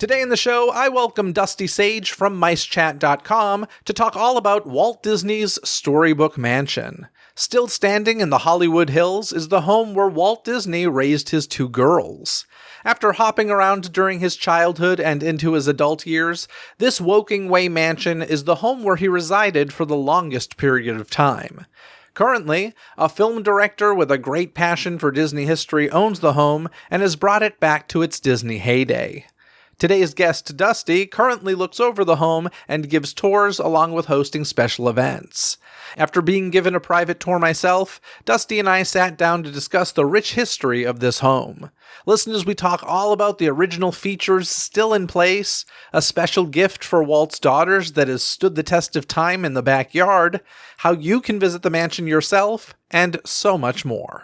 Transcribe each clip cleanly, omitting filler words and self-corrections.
Today in the show, I welcome Dusty Sage from MiceChat.com to talk all about Walt Disney's Storybook Mansion. Still standing in the Hollywood Hills is the home where Walt Disney raised his two girls. After hopping around during his childhood and into his adult years, this Woking Way mansion is the home where he resided for the longest period of time. Currently, a film director with a great passion for Disney history owns the home and has brought it back to its Disney heyday. Today's guest, Dusty, currently looks over the home and gives tours along with hosting special events. After being given a private tour myself, Dusty and I sat down to discuss the rich history of this home. Listen as we talk all about the original features still in place, a special gift for Walt's daughters that has stood the test of time in the backyard, how you can visit the mansion yourself, and so much more.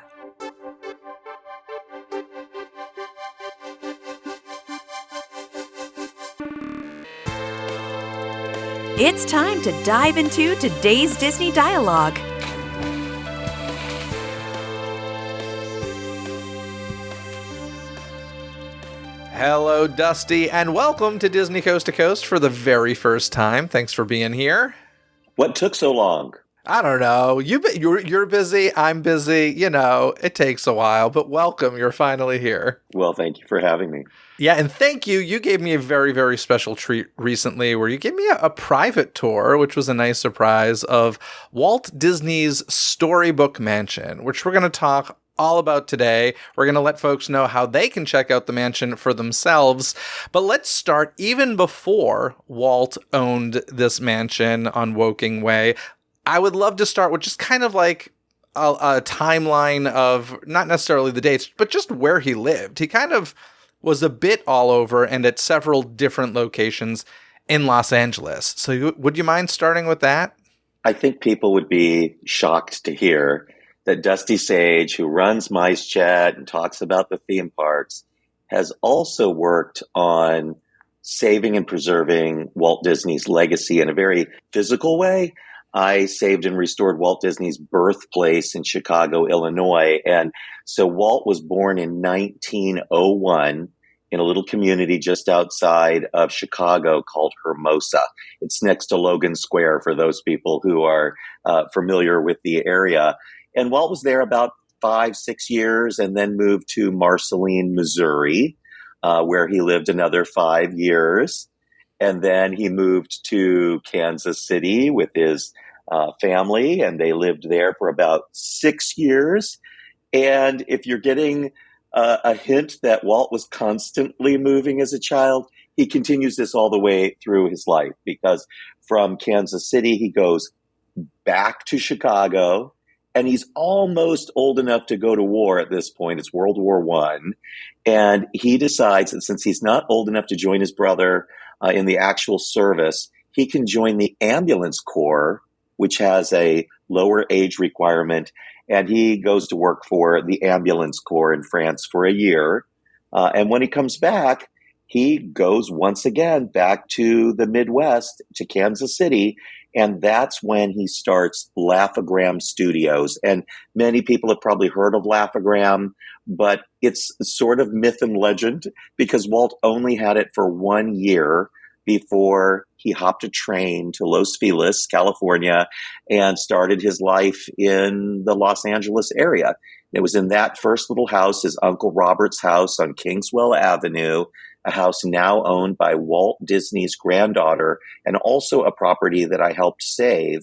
It's time to dive into today's Disney Dialogue. Hello, Dusty, and welcome to Disney Coast to Coast for the very first time. Thanks for being here. What took so long? I don't know. You're busy. I'm busy. You know, it takes a while, but welcome. You're finally here. Well, thank you for having me. Yeah, and thank you. You gave me a very, very special treat recently where you gave me a private tour, which was a nice surprise, of Walt Disney's Storybook Mansion, which we're going to talk all about today. We're going to let folks know how they can check out the mansion for themselves. But let's start even before Walt owned this mansion on Woking Way. I would love to start with just kind of like a timeline of not necessarily the dates, but just where he lived. He kind of was a bit all over and at several different locations in Los Angeles. So would you mind starting with that? I think people would be shocked to hear that Dusty Sage, who runs Mice Chat and talks about the theme parks, has also worked on saving and preserving Walt Disney's legacy in a very physical way. I saved and restored Walt Disney's birthplace in Chicago, Illinois. And so Walt was born in 1901 in a little community just outside of Chicago called Hermosa. It's next to Logan Square for those people who are familiar with the area. And Walt was there about 5-6 years and then moved to Marceline, Missouri, where he lived another 5 years. And then he moved to Kansas City with his family, and they lived there for about 6 years. And if you're getting a hint that Walt was constantly moving as a child, he continues this all the way through his life, because from Kansas City, he goes back to Chicago, and he's almost old enough to go to war at this point. It's World War I. And he decides that since he's not old enough to join his brother in the actual service, he can join the ambulance corps, which has a lower age requirement. And he goes to work for the ambulance corps in France for a year. And when he comes back, he goes once again back to the Midwest, to Kansas City. And that's when he starts Laugh-O-Gram Studios. And many people have probably heard of Laugh-O-Gram, but it's sort of myth and legend because Walt only had it for 1 year before he hopped a train to Los Feliz, California, and started his life in the Los Angeles area. It was in that first little house, his Uncle Robert's house on Kingswell Avenue, a house now owned by Walt Disney's granddaughter, and also a property that I helped save.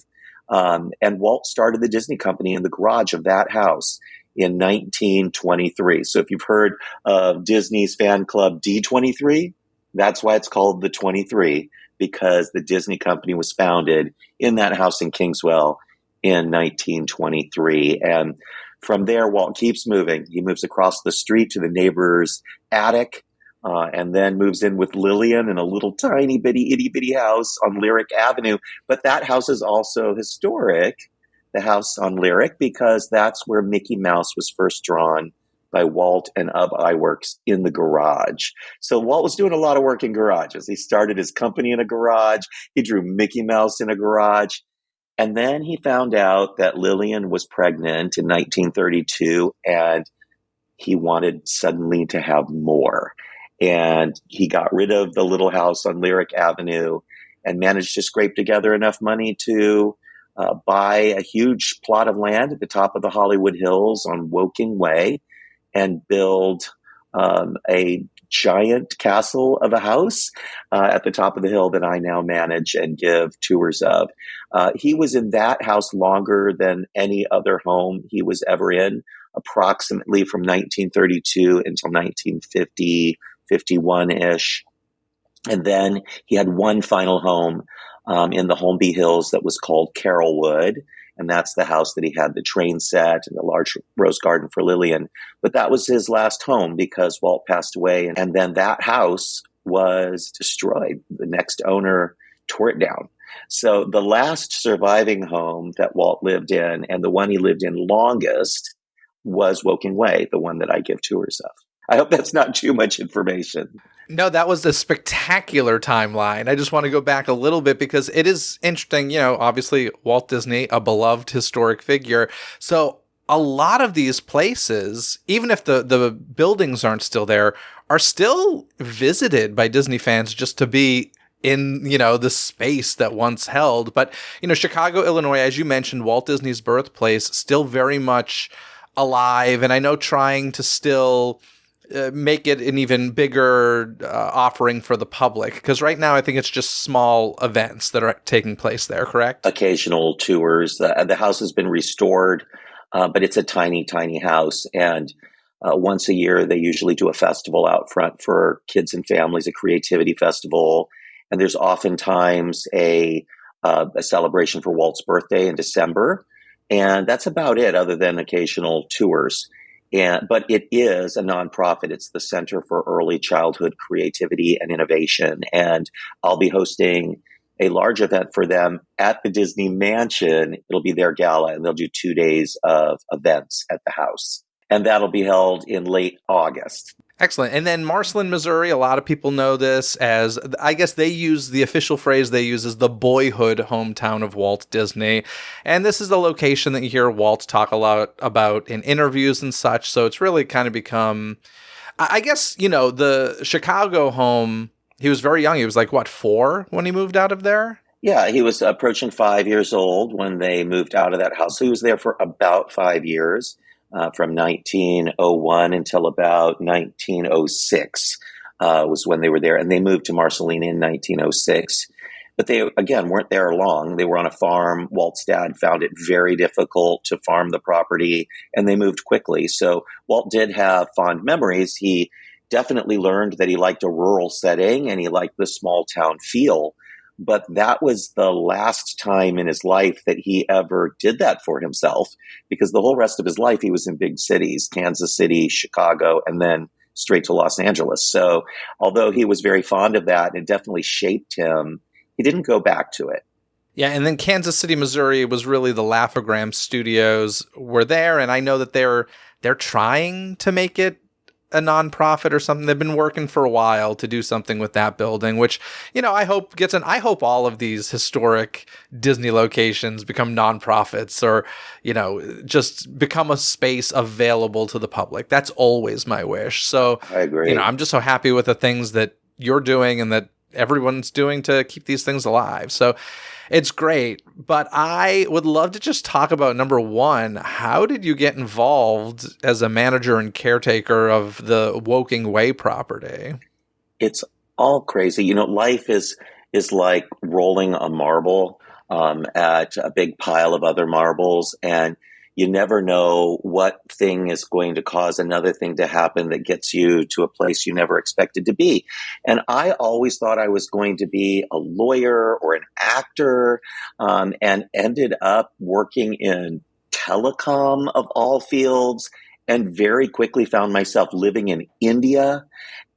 And Walt started the Disney Company in the garage of that house in 1923. So if you've heard of Disney's fan club D23, that's why it's called the 23, because the Disney Company was founded in that house in Kingswell in 1923. And from there, Walt keeps moving. He moves across the street to the neighbor's attic, and then moves in with Lillian in a little tiny bitty itty bitty house on Lyric Avenue. But that house is also historic, the house on Lyric, because that's where Mickey Mouse was first drawn by Walt and Ub Iwerks in the garage. So Walt was doing a lot of work in garages. He started his company in a garage. He drew Mickey Mouse in a garage. And then he found out that Lillian was pregnant in 1932, and he wanted suddenly to have more. And he got rid of the little house on Lyric Avenue and managed to scrape together enough money to buy a huge plot of land at the top of the Hollywood Hills on Woking Way and build a giant castle of a house at the top of the hill that I now manage and give tours of. He was in that house longer than any other home he was ever in, approximately from 1932 until 1950, 51-ish. And then he had one final home in the Holmby Hills that was called Carrollwood. And that's the house that he had the train set and the large rose garden for Lillian. But that was his last home because Walt passed away. And then that house was destroyed. The next owner tore it down. So the last surviving home that Walt lived in, and the one he lived in longest, was Woking Way, the one that I give tours of. I hope that's not too much information. No, that was a spectacular timeline. I just want to go back a little bit because it is interesting. Obviously Walt Disney, a beloved historic figure. So a lot of these places, even if the buildings aren't still there, are still visited by Disney fans just to be in, the space that once held. But, Chicago, Illinois, as you mentioned, Walt Disney's birthplace, still very much alive. And I know trying to still make it an even bigger offering for the public, because right now I think it's just small events that are taking place there, correct? Occasional tours. The house has been restored, but it's a tiny, tiny house. And once a year, they usually do a festival out front for kids and families, a creativity festival. And there's oftentimes a celebration for Walt's birthday in December. And that's about it, other than occasional tours. But it is a nonprofit. It's the Center for Early Childhood Creativity and Innovation. And I'll be hosting a large event for them at the Disney Mansion. It'll be their gala, and they'll do 2 days of events at the house. And that'll be held in late August. Excellent. And then Marceline, Missouri, a lot of people know this as, I guess they use the official phrase they use as the boyhood hometown of Walt Disney. And this is the location that you hear Walt talk a lot about in interviews and such. So it's really kind of become, I guess, the Chicago home, he was very young. He was like, 4 when he moved out of there? Yeah, he was approaching 5 years old when they moved out of that house. So he was there for about 5 years. From 1901 until about 1906 was when they were there. And they moved to Marceline in 1906. But they, again, weren't there long. They were on a farm. Walt's dad found it very difficult to farm the property, and they moved quickly. So Walt did have fond memories. He definitely learned that he liked a rural setting, and he liked the small town feel. But that was the last time in his life that he ever did that for himself, because the whole rest of his life he was in big cities, Kansas City, Chicago, and then straight to Los Angeles. So although he was very fond of that, and it definitely shaped him, he didn't go back to it. Yeah, and then Kansas City, Missouri was really the Laugh-O-Gram studios were there, and I know that they're trying to make it a nonprofit or something. They've been working for a while to do something with that building, which, I hope I hope all of these historic Disney locations become nonprofits or, just become a space available to the public. That's always my wish. So I agree. I'm just so happy with the things that you're doing and that everyone's doing to keep these things alive. So it's great, but I would love to just talk about, number one, how did you get involved as a manager and caretaker of the Woking Way property? It's all crazy. Life is like rolling a marble at a big pile of other marbles, and you never know what thing is going to cause another thing to happen that gets you to a place you never expected to be. And I always thought I was going to be a lawyer or an actor, and ended up working in telecom of all fields, and very quickly found myself living in India.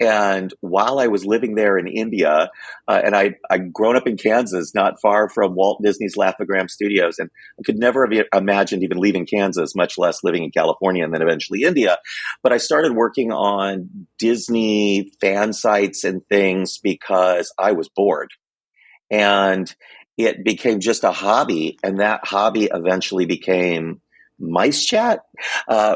And while I was living there in India, and I'd grown up in Kansas, not far from Walt Disney's Laugh-O-Gram studios, and I could never have imagined even leaving Kansas, much less living in California and then eventually India. But I started working on Disney fan sites and things because I was bored. And it became just a hobby, and that hobby eventually became Mice Chat,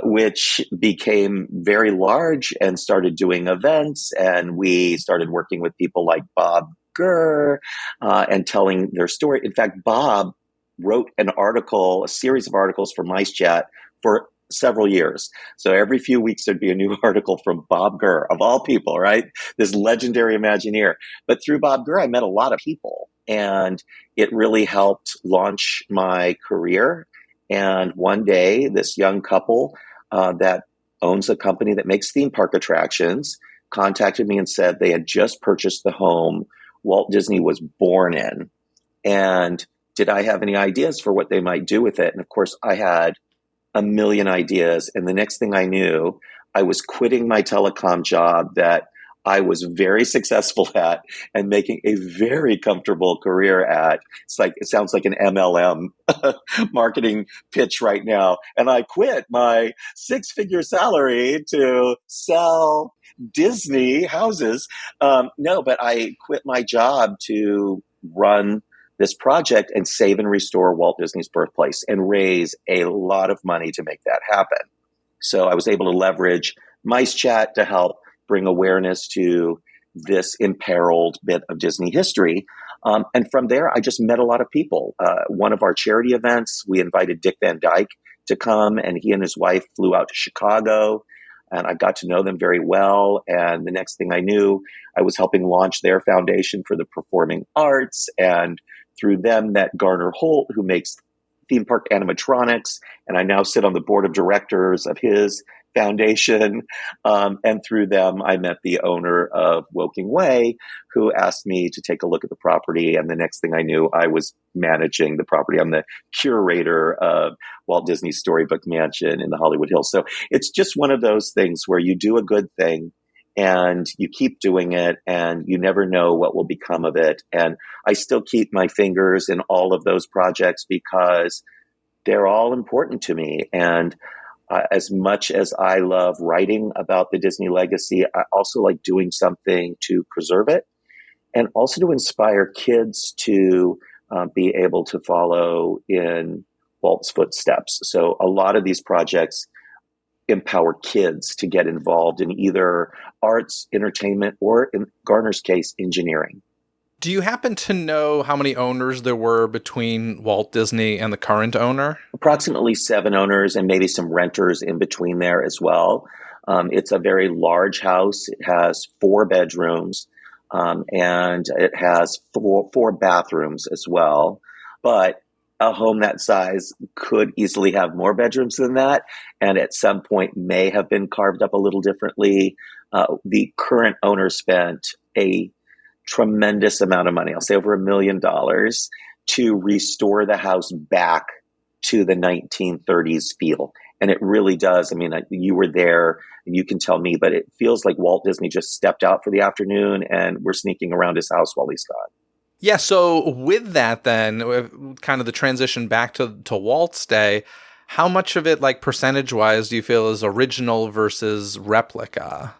which became very large and started doing events. And we started working with people like Bob Gurr and telling their story. In fact, Bob wrote an article, a series of articles for Mice Chat for several years. So every few weeks, there'd be a new article from Bob Gurr, of all people, right? This legendary Imagineer. But through Bob Gurr, I met a lot of people, and it really helped launch my career. And one day, this young couple that owns a company that makes theme park attractions contacted me and said they had just purchased the home Walt Disney was born in. And did I have any ideas for what they might do with it? And of course, I had a million ideas. And the next thing I knew, I was quitting my telecom job that I was very successful at and making a very comfortable career at. It sounds like an MLM marketing pitch right now. And I quit my 6-figure salary to sell Disney houses. No, but I quit my job to run this project and save and restore Walt Disney's birthplace and raise a lot of money to make that happen. So I was able to leverage Mice Chat to help bring awareness to this imperiled bit of Disney history. And from there, I just met a lot of people. One of our charity events, we invited Dick Van Dyke to come, and he and his wife flew out to Chicago, and I got to know them very well. And the next thing I knew, I was helping launch their foundation for the performing arts, and through them met Garner Holt, who makes theme park animatronics, and I now sit on the board of directors of his foundation. And through them, I met the owner of Woking Way, who asked me to take a look at the property. And the next thing I knew, I was managing the property. I'm the curator of Walt Disney's Storybook Mansion in the Hollywood Hills. So it's just one of those things where you do a good thing and you keep doing it and you never know what will become of it. And I still keep my fingers in all of those projects because they're all important to me. And as much as I love writing about the Disney legacy, I also like doing something to preserve it and also to inspire kids to be able to follow in Walt's footsteps. So a lot of these projects empower kids to get involved in either arts, entertainment, or in Garner's case, engineering. Do you happen to know how many owners there were between Walt Disney and the current owner? Approximately 7 owners and maybe some renters in between there as well. It's a very large house. It has 4 bedrooms and it has four bathrooms as well. But a home that size could easily have more bedrooms than that, and at some point may have been carved up a little differently. The current owner spent a tremendous amount of money, I'll say over $1 million, to restore the house back to the 1930s feel. And it really does. I mean, you were there and you can tell me, but it feels like Walt Disney just stepped out for the afternoon and we're sneaking around his house while he's gone. Yeah, so with that then, kind of the transition back to Walt's day, how much of it, like percentage-wise, do you feel is original versus replica?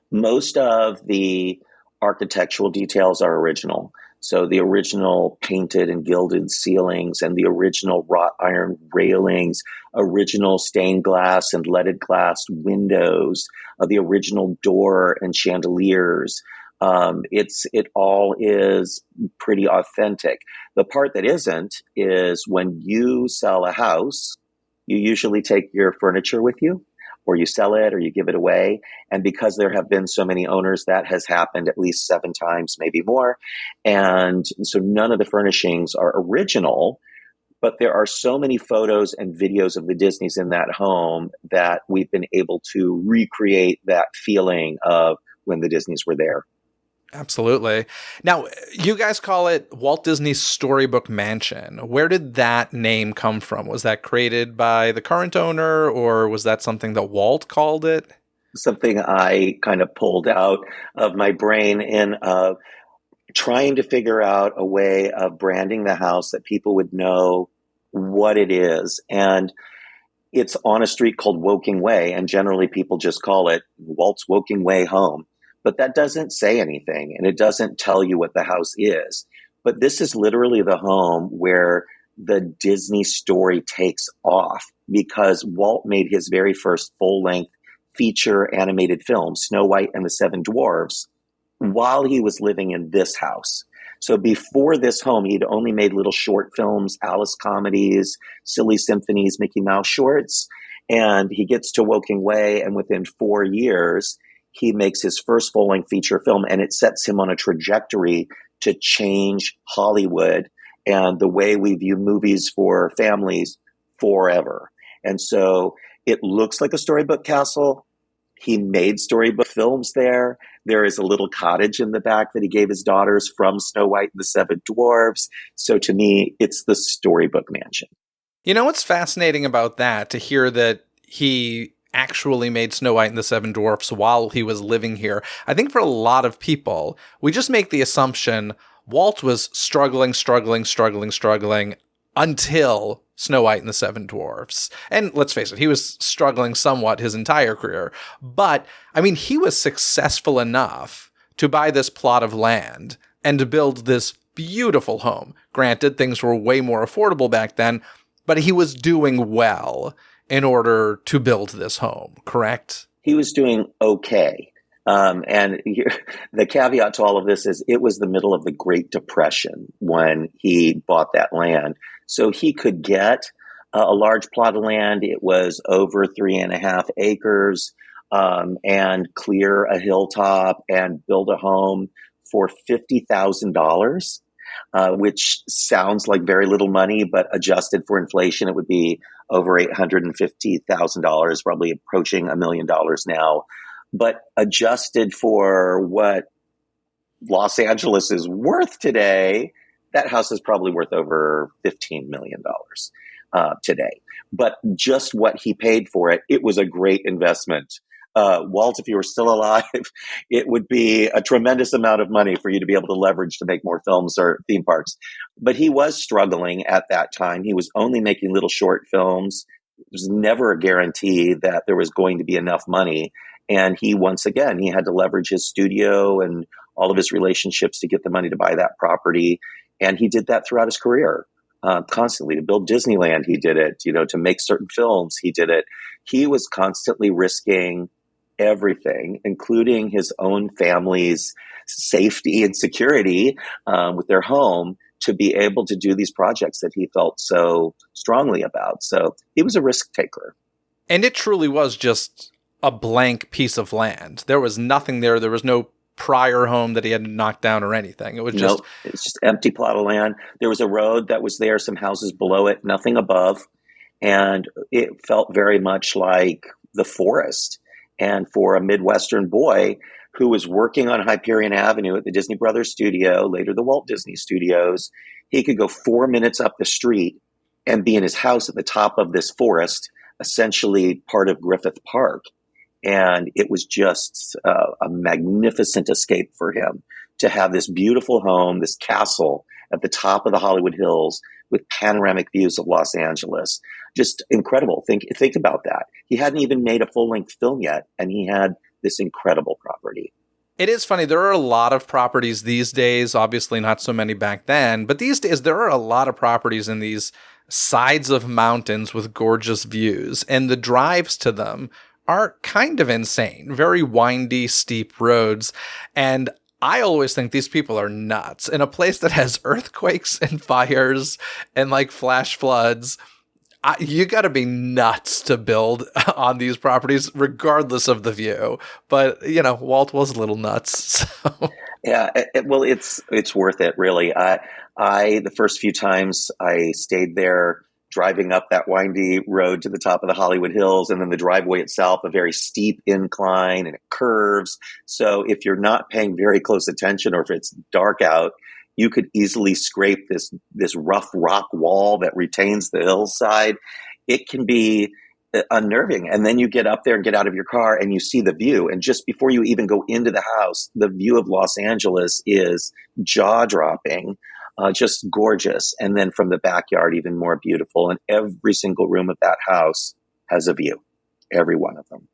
Most of the architectural details are original. So the original painted and gilded ceilings and the original wrought iron railings, original stained glass and leaded glass windows, the original door and chandeliers. It all is pretty authentic. The part that isn't is when you sell a house, you usually take your furniture with you, or you sell it, or you give it away. And because there have been so many owners, that has happened at least 7 times, maybe more. And so none of the furnishings are original, but there are so many photos and videos of the Disneys in that home that we've been able to recreate that feeling of when the Disneys were there. Absolutely. Now, you guys call it Walt Disney's Storybook Mansion. Where did that name come from? Was that created by the current owner, or was that something that Walt called it? Something I kind of pulled out of my brain in trying to figure out a way of branding the house that people would know what it is. And it's on a street called Woking Way, and generally people just call it Walt's Woking Way home. But that doesn't say anything, and it doesn't tell you what the house is. But this is literally the home where the Disney story takes off. because Walt made his very first full-length feature animated film, Snow White and the Seven Dwarfs, while he was living in this house. So before this home, he'd only made little short films, Alice comedies, silly symphonies, Mickey Mouse shorts. And he gets to Woking Way, and within 4 years, he makes his first full-length feature film, and it sets him on a trajectory to change Hollywood and the way we view movies for families forever. And so it looks like a storybook castle. He made storybook films there. There is a little cottage in the back that he gave his daughters from Snow White and the Seven Dwarfs. So to me, it's the storybook mansion. You know what's fascinating about that, to hear that he actually made Snow White and the Seven Dwarfs while he was living here. I think for a lot of people, we just make the assumption Walt was struggling until Snow White and the Seven Dwarfs. And let's face it, he was struggling somewhat his entire career. But, I mean, he was successful enough to buy this plot of land and to build this beautiful home. Granted, things were way more affordable back then, but he was doing well in order to build this home, correct? He was doing okay. And the caveat to all of this is it was the middle of the Great Depression when he bought that land. So he could get a large plot of land. It was over 3.5 acres, and clear a hilltop and build a home for $50,000, which sounds like very little money, but adjusted for inflation, it would be over $850,000, probably approaching $1 million now. But adjusted for what Los Angeles is worth today, that house is probably worth over $15 million today. But just what he paid for it, it was a great investment. Walt, if you were still alive, it would be a tremendous amount of money for you to be able to leverage to make more films or theme parks. But he was struggling at that time. He was only making little short films. There was never a guarantee that there was going to be enough money. And he had to leverage his studio and all of his relationships to get the money to buy that property. And he did that throughout his career, constantly. To build Disneyland, he did it. To make certain films, he did it. He was constantly risking everything, including his own family's safety and security with their home, to be able to do these projects that he felt so strongly about. So he was a risk taker. And it truly was just a blank piece of land. There was nothing there. There was no prior home that he had knocked down or anything. It was just... it's just empty plot of land. There was a road that was there, some houses below it, nothing above. And it felt very much like the forest. And for a Midwestern boy who was working on Hyperion Avenue at the Disney Brothers studio, later the Walt Disney Studios, he could go 4 minutes up the street and be in his house at the top of this forest, essentially part of Griffith Park. And it was just a magnificent escape for him to have this beautiful home, this castle at the top of the Hollywood Hills with panoramic views of Los Angeles. Just incredible. Think about that. He hadn't even made a full-length film yet, and he had this incredible property. It is funny. There are a lot of properties these days, obviously not so many back then, but these days there are a lot of properties in these sides of mountains with gorgeous views, and the drives to them are kind of insane. Very windy, steep roads. And I always think these people are nuts. In a place that has earthquakes and fires and like flash floods, you got to be nuts to build on these properties, regardless of the view. But, Walt was a little nuts. So. Yeah, it's worth it, really. The first few times I stayed there, driving up that windy road to the top of the Hollywood Hills, and then the driveway itself, a very steep incline, and it curves. So if you're not paying very close attention, or if it's dark out, you could easily scrape this rough rock wall that retains the hillside. It can be unnerving. And then you get up there and get out of your car and you see the view. And just before you even go into the house, the view of Los Angeles is jaw-dropping. Just gorgeous. And then from the backyard, even more beautiful. And every single room of that house has a view. Every one of them.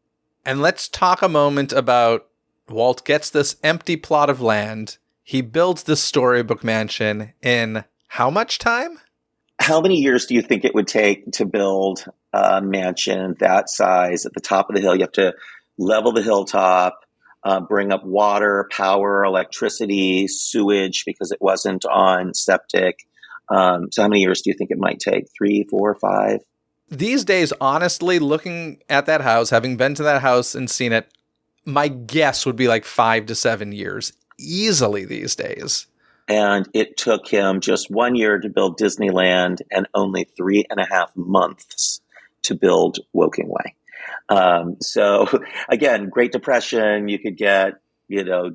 And let's talk a moment about Walt gets this empty plot of land. He builds this storybook mansion in how much time? How many years do you think it would take to build mansion that size at the top of the hill. You have to level the hilltop, bring up water, power, electricity, sewage, because it wasn't on septic. So how many years do you think it might take? 3, 4, 5? These days, honestly, looking at that house, having been to that house and seen it, my guess would be like 5 to 7 years easily these days. And it took him just 1 year to build Disneyland and only 3.5 months to build Woking Way. So again, Great Depression, you could get,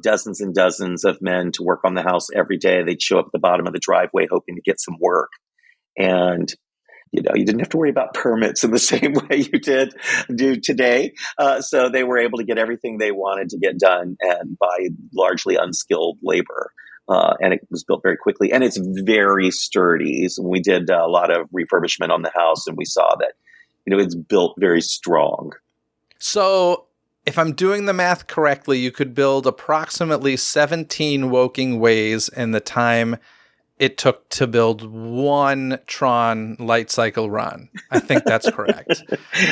dozens and dozens of men to work on the house every day. They'd show up at the bottom of the driveway hoping to get some work. And you didn't have to worry about permits in the same way you do today. So they were able to get everything they wanted to get done and by largely unskilled labor. And it was built very quickly. And it's very sturdy. So we did a lot of refurbishment on the house, and we saw that, it's built very strong. So if I'm doing the math correctly, you could build approximately 17 Woking Ways in the time it took to build one Tron light cycle run. I think that's correct.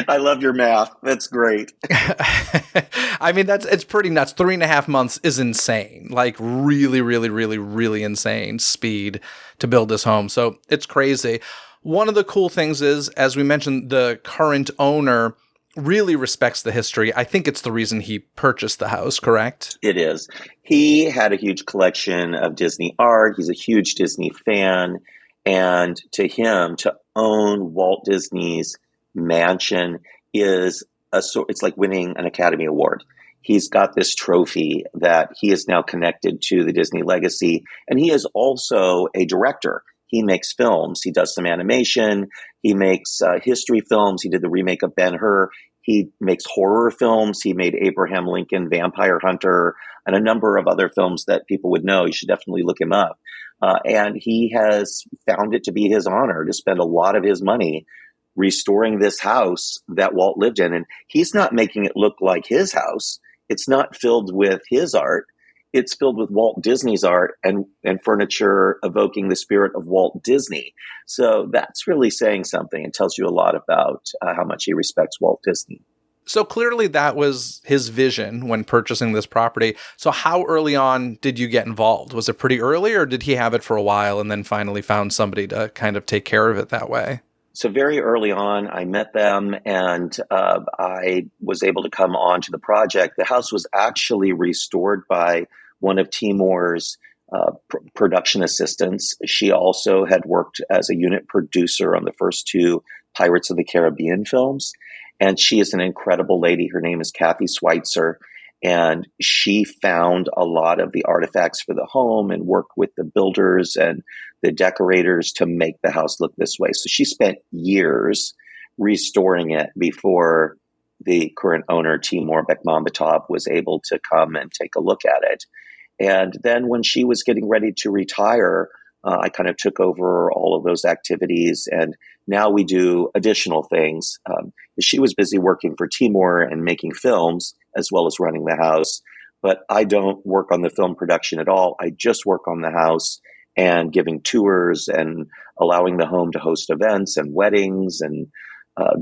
I love your math. That's great. I mean, it's pretty nuts. 3.5 months is insane. Like really, really, really, really insane speed to build this home. So it's crazy. One of the cool things is, as we mentioned, the current owner really respects the history. I think it's the reason he purchased the house, correct? It is. He had a huge collection of Disney art. He's a huge Disney fan. And to him, to own Walt Disney's mansion is it's like winning an Academy Award. He's got this trophy that he is now connected to the Disney legacy. And he is also a director. He makes films. He does some animation. He makes history films. He did the remake of Ben-Hur. He makes horror films. He made Abraham Lincoln, Vampire Hunter, and a number of other films that people would know. You should definitely look him up. And he has found it to be his honor to spend a lot of his money restoring this house that Walt lived in. And he's not making it look like his house. It's not filled with his art. It's filled with Walt Disney's art and furniture evoking the spirit of Walt Disney. So that's really saying something. It tells you a lot about how much he respects Walt Disney. So clearly that was his vision when purchasing this property. So how early on did you get involved? Was it pretty early, or did he have it for a while and then finally found somebody to kind of take care of it that way? So very early on, I met them and I was able to come on to the project. The house was actually restored by one of Timur's production assistants. She also had worked as a unit producer on the first 2 Pirates of the Caribbean films. And she is an incredible lady. Her name is Kathy Schweitzer. And she found a lot of the artifacts for the home and worked with the builders and the decorators to make the house look this way. So she spent years restoring it before the current owner, Timur Bekmambetov, was able to come and take a look at it. And then when she was getting ready to retire, I kind of took over all of those activities. And now we do additional things. She was busy working for Timur and making films as well as running the house. But I don't work on the film production at all. I just work on the house and giving tours and allowing the home to host events and weddings and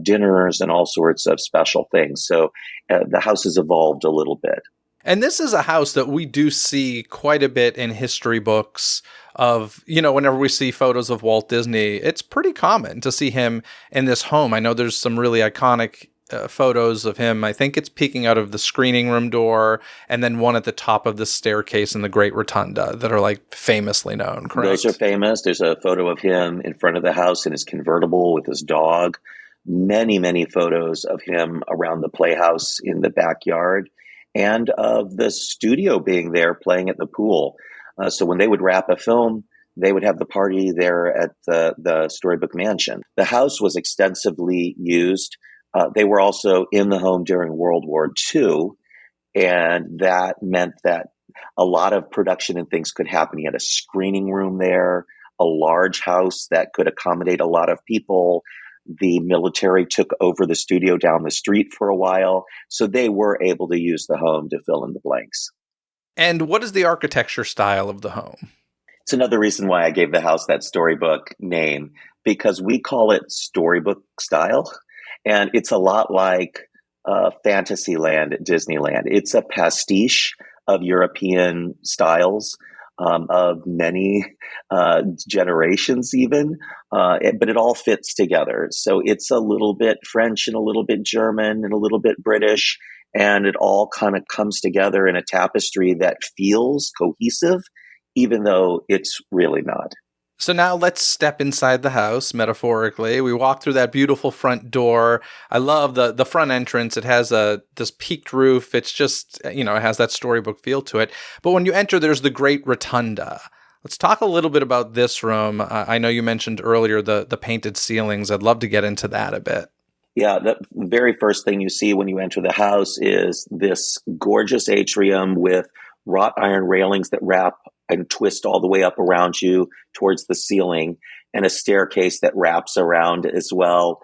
dinners and all sorts of special things. So the house has evolved a little bit. And this is a house that we do see quite a bit in history books of, whenever we see photos of Walt Disney, it's pretty common to see him in this home. I know there's some really iconic photos of him. I think it's peeking out of the screening room door and then one at the top of the staircase in the Great Rotunda that are like famously known, correct? Those are famous. There's a photo of him in front of the house in his convertible with his dog. Many, many photos of him around the playhouse in the backyard, and of the studio being there playing at the pool. So when they would wrap a film, they would have the party there at the Storybook Mansion. The house was extensively used. They were also in the home during World War II, and that meant that a lot of production and things could happen. He had a screening room there, a large house that could accommodate a lot of people. The military took over the studio down the street for a while, so they were able to use the home to fill in the blanks. And what is the architecture style of the home? It's another reason why I gave the house that Storybook name, because we call it Storybook style. And it's a lot like Fantasyland at Disneyland. It's a pastiche of European styles of many generations, even, but it all fits together. So it's a little bit French and a little bit German and a little bit British, and it all kind of comes together in a tapestry that feels cohesive, even though it's really not. So now let's step inside the house, metaphorically. We walk through that beautiful front door. I love the front entrance. It has this peaked roof. It's just, it has that storybook feel to it. But when you enter, there's the great rotunda. Let's talk a little bit about this room. I know you mentioned earlier the painted ceilings. I'd love to get into that a bit. Yeah, the very first thing you see when you enter the house is this gorgeous atrium with wrought iron railings that wrap and twist all the way up around you towards the ceiling, and a staircase that wraps around as well.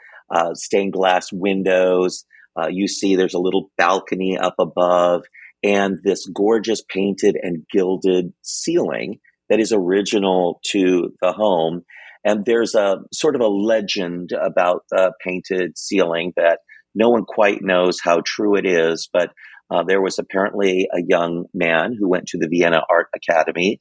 Stained glass windows. You see there's a little balcony up above, and this gorgeous painted and gilded ceiling that is original to the home. And there's a sort of a legend about the painted ceiling that no one quite knows how true it is, but there was apparently a young man who went to the Vienna Art Academy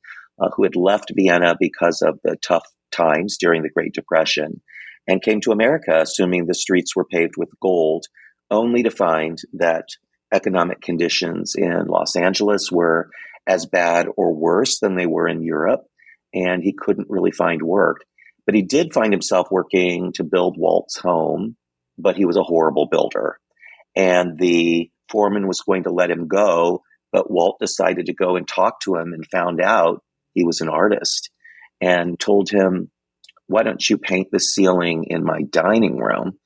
who had left Vienna because of the tough times during the Great Depression and came to America assuming the streets were paved with gold, only to find that economic conditions in Los Angeles were as bad or worse than they were in Europe, and he couldn't really find work. But he did find himself working to build Walt's home, but he was a horrible builder. And the foreman was going to let him go, but Walt decided to go and talk to him and found out he was an artist and told him, "Why don't you paint the ceiling in my dining room?"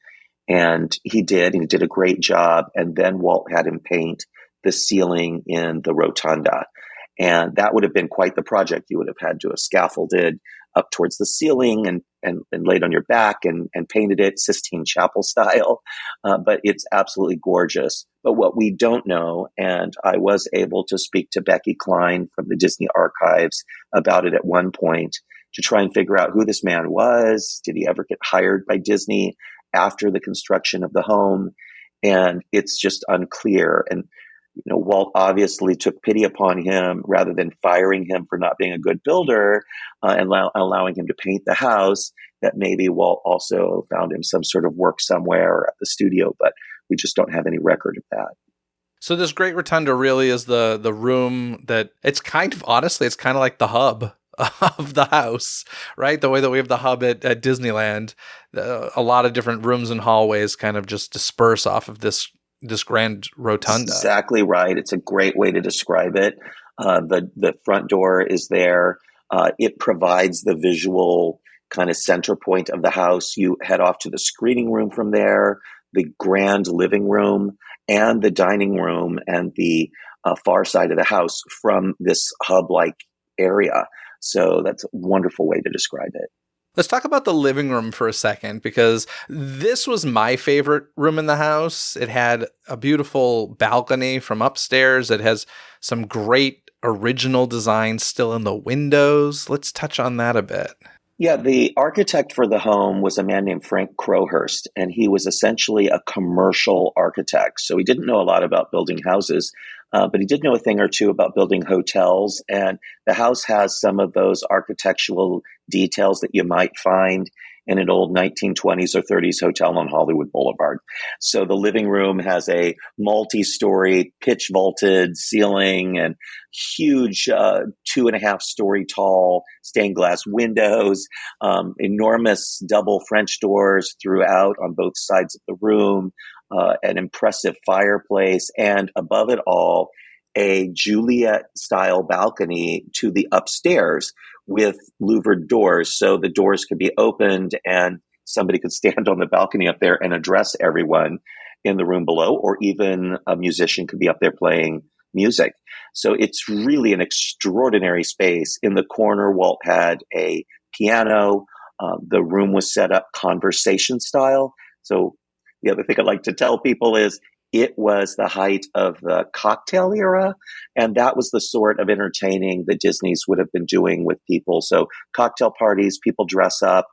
And he did a great job. And then Walt had him paint the ceiling in the rotunda. And that would have been quite the project. You would have had to have scaffolded up towards the ceiling and laid on your back and painted it Sistine Chapel style. But it's absolutely gorgeous. But what we don't know, and I was able to speak to Becky Klein from the Disney Archives about it at one point to try and figure out who this man was. Did he ever get hired by Disney after the construction of the home? And it's just unclear. And Walt obviously took pity upon him rather than firing him for not being a good builder and allowing him to paint the house. That maybe Walt also found him some sort of work somewhere at the studio, but we just don't have any record of that. So this great rotunda really is the room that it's kind of, honestly, it's kind of like the hub of the house, right? The way that we have the hub at Disneyland, a lot of different rooms and hallways kind of just disperse off of this grand rotunda. Exactly right. It's a great way to describe it. The front door is there. It provides the visual kind of center point of the house. You head off to the screening room from there, the grand living room, and the dining room, and the far side of the house from this hub-like area. So that's a wonderful way to describe it. Let's talk about the living room for a second, because this was my favorite room in the house. It had a beautiful balcony from upstairs. It has some great original designs still in the windows. Let's touch on that a bit. Yeah, the architect for the home was a man named Frank Crowhurst, and he was essentially a commercial architect. So he didn't know a lot about building houses, but he did know a thing or two about building hotels. And the house has some of those architectural details that you might find in an old 1920s or 30s hotel on Hollywood Boulevard. So the living room has a multi-story pitch vaulted ceiling and huge 2.5-story tall stained glass windows, enormous double French doors throughout on both sides of the room, an impressive fireplace, and above it all, a Juliet-style balcony to the upstairs with louvered doors. So the doors could be opened and somebody could stand on the balcony up there and address everyone in the room below, or even a musician could be up there playing music. So it's really an extraordinary space. In the corner, Walt had a piano. The room was set up conversation style. So the other thing I'd like to tell people is it was the height of the cocktail era, and that was the sort of entertaining the Disneys would have been doing with people. So cocktail parties, people dress up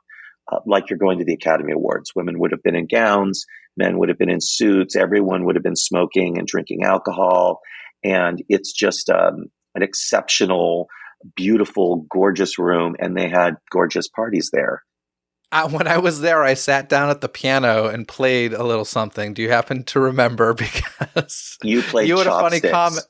like you're going to the Academy Awards. Women would have been in gowns, Men would have been in suits. Everyone would have been smoking and drinking alcohol. And it's just an exceptional, beautiful, gorgeous room. And they had gorgeous parties there. When I was there, I sat down at the piano and played a little something. Do you happen to remember? Because you played you had chopsticks. a funny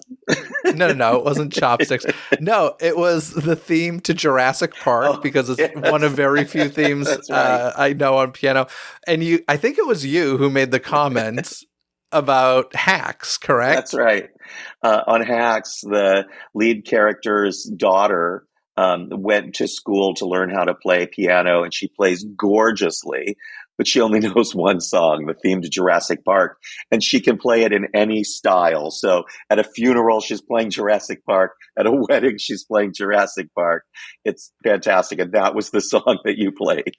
comment. No, it wasn't chopsticks. No, it was the theme to Jurassic Park because it's one of very few themes right. I know on piano. And I think it was you who made the comment about hacks, correct? That's right. On Hacks, the lead character's daughter went to school to learn how to play piano, and she plays gorgeously, but she only knows one song, the theme to Jurassic Park, and she can play it in any style. So at a funeral, she's playing Jurassic Park. At a wedding, she's playing Jurassic Park. It's fantastic, and that was the song that you played.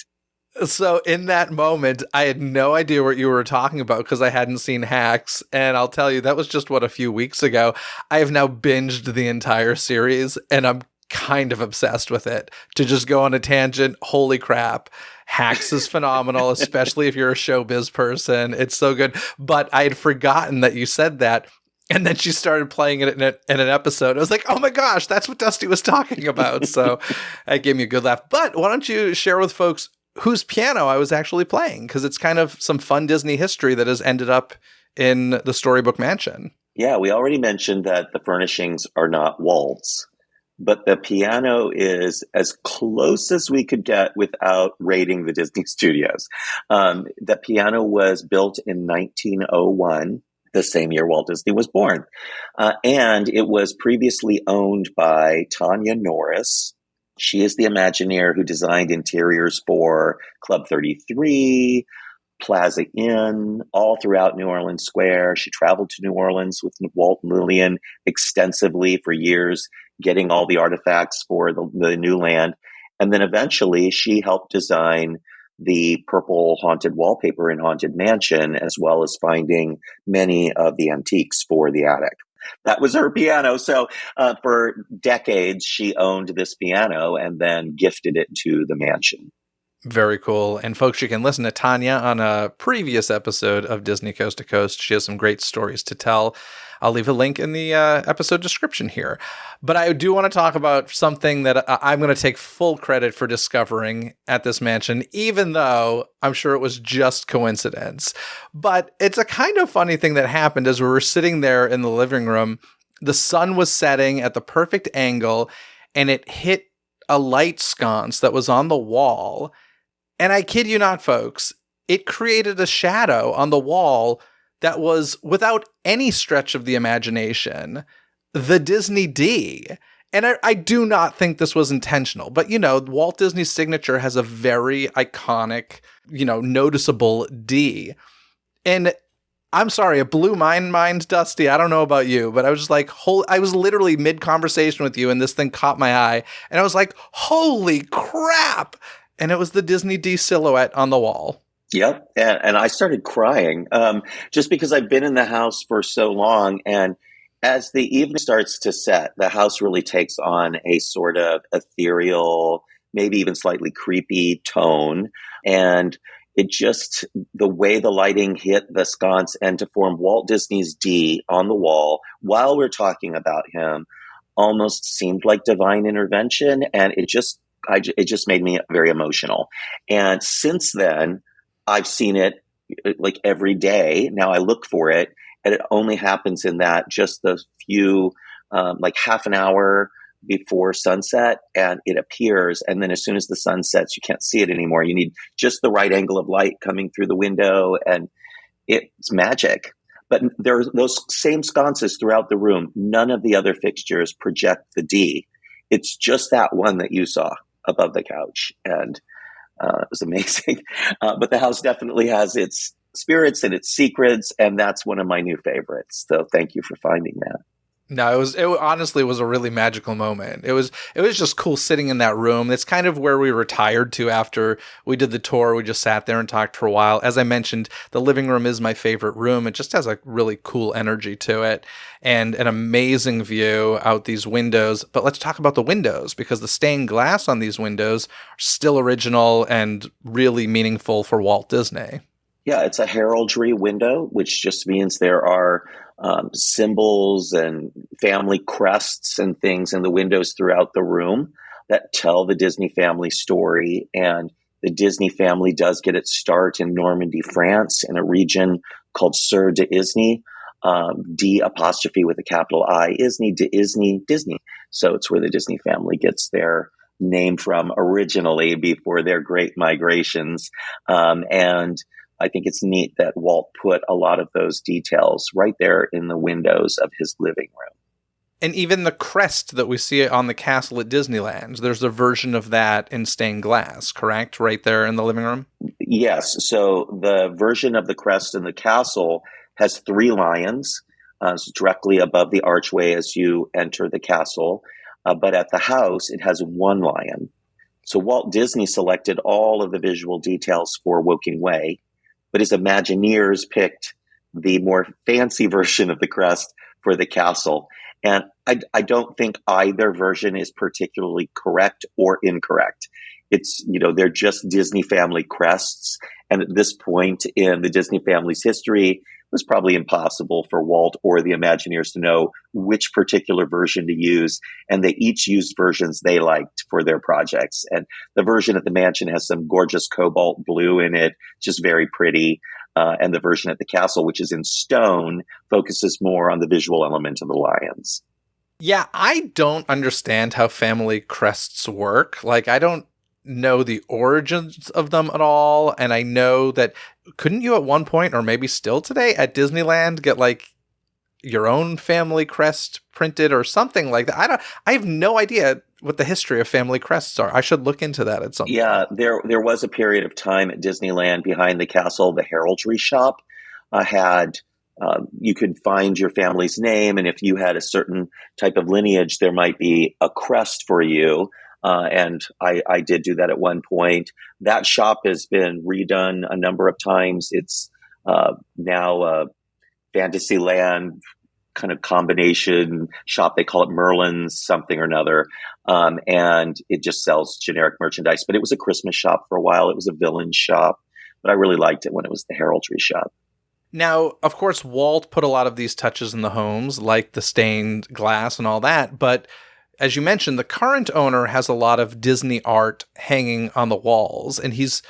So in that moment, I had no idea what you were talking about because I hadn't seen Hacks. And I'll tell you, that was just, a few weeks ago. I have now binged the entire series, and I'm kind of obsessed with it. To just go on a tangent, holy crap. Hacks is phenomenal, especially if you're a showbiz person. It's so good. But I had forgotten that you said that. And then she started playing it in an episode. I was like, oh my gosh, that's what Dusty was talking about. So that gave me a good laugh. But why don't you share with folks whose piano I was actually playing? Because it's kind of some fun Disney history that has ended up in the Storybook Mansion. Yeah, we already mentioned that the furnishings are not Walt's. But the piano is as close as we could get without raiding the Disney studios. The piano was built in 1901, the same year Walt Disney was born. And it was previously owned by Tanya Norris. She is the Imagineer who designed interiors for Club 33, Plaza Inn, all throughout New Orleans Square. She traveled to New Orleans with Walt and Lillian extensively for years, getting all the artifacts for the new land. And then eventually she helped design the purple haunted wallpaper in Haunted Mansion, as well as finding many of the antiques for the attic. That was her piano. So for decades, she owned this piano and then gifted it to the mansion. Very cool. And folks, you can listen to Tanya on a previous episode of Disney Coast to Coast. She has some great stories to tell. I'll leave a link in the episode description here. But I do want to talk about something that I'm going to take full credit for discovering at this mansion, even though I'm sure it was just coincidence. But it's a kind of funny thing that happened as we were sitting there in the living room. The sun was setting at the perfect angle, and it hit a light sconce that was on the wall. And I kid you not, folks, it created a shadow on the wall that was, without any stretch of the imagination, the Disney D. And I do not think this was intentional. But, Walt Disney's signature has a very iconic, noticeable D. And I'm sorry, it blew my mind, Dusty. I don't know about you, but I was just like, I was literally mid-conversation with you, and this thing caught my eye. And I was like, holy crap! And it was the Disney D silhouette on the wall. Yep. And I started crying just because I've been in the house for so long. And as the evening starts to set, the house really takes on a sort of ethereal, maybe even slightly creepy tone. And it just, the way the lighting hit the sconce and to form Walt Disney's D on the wall while we're talking about him almost seemed like divine intervention. And it just made me very emotional. And since then, I've seen it like every day. Now I look for it, and it only happens in that just the few, like half an hour before sunset, and it appears. And then as soon as the sun sets, you can't see it anymore. You need just the right angle of light coming through the window, and it's magic. But there's those same sconces throughout the room. None of the other fixtures project the D. It's just that one that you saw above the couch. And it was amazing. But the house definitely has its spirits and its secrets, and that's one of my new favorites. So thank you for finding that. No, it honestly was a really magical moment. It was just cool sitting in that room. It's kind of where we retired to after we did the tour. We just sat there and talked for a while. As I mentioned, the living room is my favorite room. It just has a really cool energy to it and an amazing view out these windows. But let's talk about the windows, because the stained glass on these windows are still original and really meaningful for Walt Disney. Yeah, it's a heraldry window, which just means there are symbols and family crests and things in the windows throughout the room that tell the Disney family story. And the Disney family does get its start in Normandy, France, in a region called Sur de Isny, D apostrophe with a capital I, Isny, de Isny, Disney. So it's where the Disney family gets their name from originally before their great migrations. And I think it's neat that Walt put a lot of those details right there in the windows of his living room. And even the crest that we see on the castle at Disneyland, there's a version of that in stained glass, correct? Right there in the living room? Yes. So the version of the crest in the castle has three lions directly above the archway as you enter the castle. But at the house, it has one lion. So Walt Disney selected all of the visual details for Woking Way, but his Imagineers picked the more fancy version of the crest for the castle. And I don't think either version is particularly correct or incorrect. It's, they're just Disney family crests. And at this point in the Disney family's history, it was probably impossible for Walt or the Imagineers to know which particular version to use. And they each used versions they liked for their projects. And the version at the mansion has some gorgeous cobalt blue in it, just very pretty. And the version at the castle, which is in stone, focuses more on the visual element of the lions. Yeah, I don't understand how family crests work. Like, I don't know the origins of them at all. And I know that, couldn't you at one point, or maybe still today, at Disneyland get like your own family crest printed or something like that? I have no idea what the history of family crests are. I should look into that at some point. Yeah, there was a period of time at Disneyland behind the castle. The heraldry shop had you could find your family's name, and if you had a certain type of lineage, there might be a crest for you. And I did do that at one point. That shop has been redone a number of times. It's now a Fantasyland kind of combination shop. They call it Merlin's something or another. And it just sells generic merchandise. But it was a Christmas shop for a while. It was a villain shop. But I really liked it when it was the heraldry shop. Now, of course, Walt put a lot of these touches in the homes, like the stained glass and all that. But as you mentioned, the current owner has a lot of Disney art hanging on the walls. And he's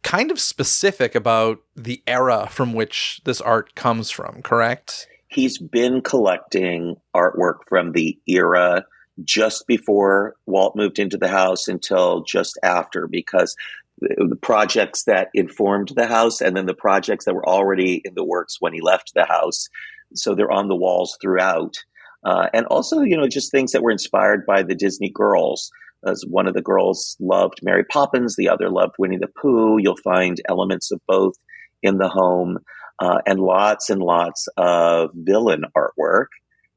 kind of specific about the era from which this art comes from, correct? He's been collecting artwork from the era just before Walt moved into the house until just after, because the projects that informed the house and then the projects that were already in the works when he left the house. So they're on the walls throughout. And also, just things that were inspired by the Disney girls. As one of the girls loved Mary Poppins, the other loved Winnie the Pooh. You'll find elements of both in the home. And lots of villain artwork,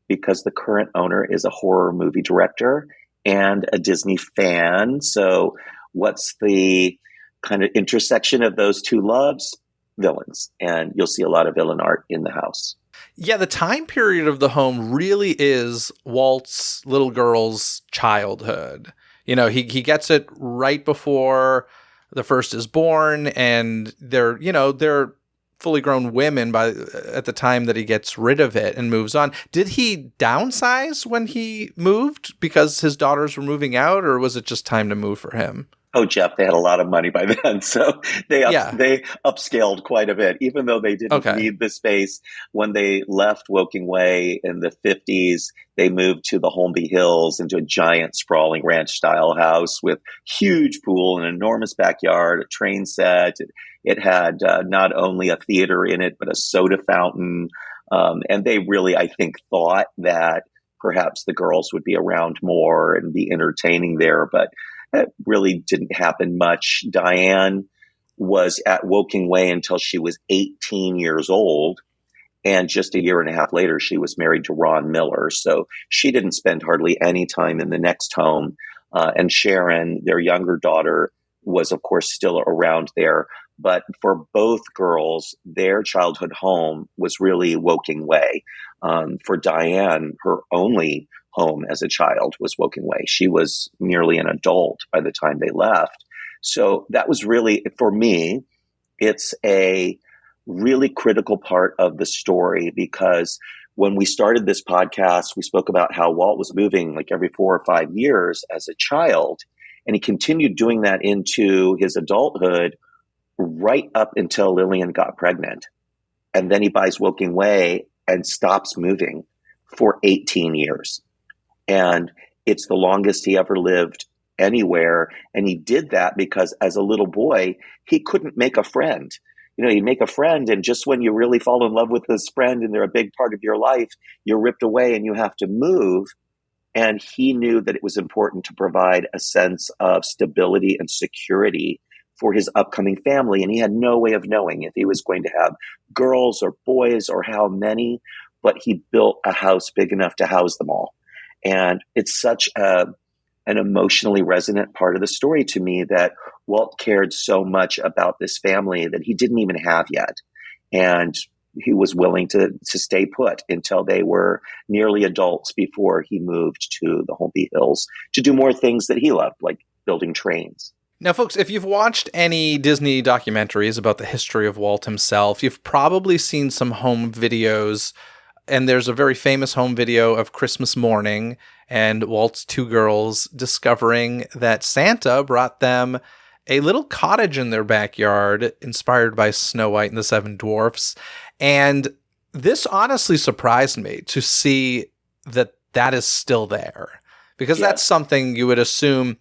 because the current owner is a horror movie director and a Disney fan. So what's the kind of intersection of those two loves? Villains. And you'll see a lot of villain art in the house. Yeah, the time period of the home really is Walt's little girl's childhood. He gets it right before the first is born, and they're fully grown women at the time that he gets rid of it and moves on. Did he downsize when he moved because his daughters were moving out, or was it just time to move for him? Oh, Jeff, they had a lot of money by then, so they upscaled quite a bit, even though they didn't need the space. When they left Woking Way in the 50s, they moved to the Holmby Hills into a giant sprawling ranch-style house with huge pool, an enormous backyard, a train set. It had not only a theater in it, but a soda fountain. And they really, I think, thought that perhaps the girls would be around more and be entertaining there, but that really didn't happen much. Diane was at Woking Way until she was 18 years old. And just a year and a half later, she was married to Ron Miller. So she didn't spend hardly any time in the next home. And Sharon, their younger daughter, was, of course, still around there. But for both girls, their childhood home was really Woking Way. For Diane, her only home as a child was Woking Way. She was nearly an adult by the time they left. So that was really, for me, It's a really critical part of the story because when we started this podcast, we spoke about how Walt was moving like every 4 or 5 years as a child. And he continued doing that into his adulthood right up until Lillian got pregnant. And then he buys Woking Way and stops moving for 18 years. And it's the longest he ever lived anywhere. And he did that because as a little boy, he couldn't make a friend. You make a friend, and just when you really fall in love with this friend and they're a big part of your life, you're ripped away and you have to move. And he knew that it was important to provide a sense of stability and security for his upcoming family. And he had no way of knowing if he was going to have girls or boys or how many, but he built a house big enough to house them all. And it's such an emotionally resonant part of the story to me that Walt cared so much about this family that he didn't even have yet. And he was willing to stay put until they were nearly adults before he moved to the Holmby Hills to do more things that he loved, like building trains. Now, folks, if you've watched any Disney documentaries about the history of Walt himself, you've probably seen some home videos. And there's a very famous home video of Christmas morning and Walt's two girls discovering that Santa brought them a little cottage in their backyard inspired by Snow White and the Seven Dwarfs. And this honestly surprised me to see that that is still there, because that's something you would assume,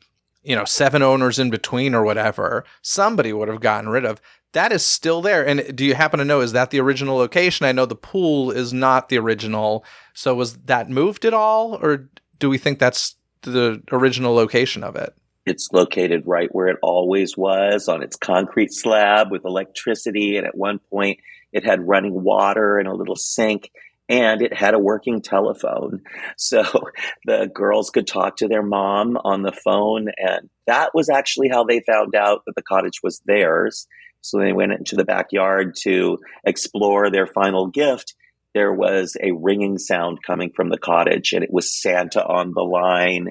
7 owners in between or whatever, somebody would have gotten rid of. That is still there. And do you happen to know, is that the original location? I know the pool is not the original. So was that moved at all? Or do we think that's the original location of it? It's located right where it always was, on its concrete slab with electricity. And at one point, it had running water and a little sink, and it had a working telephone. So the girls could talk to their mom on the phone. And that was actually how they found out that the cottage was theirs. So they went into the backyard to explore their final gift. There was a ringing sound coming from the cottage, and it was Santa on the line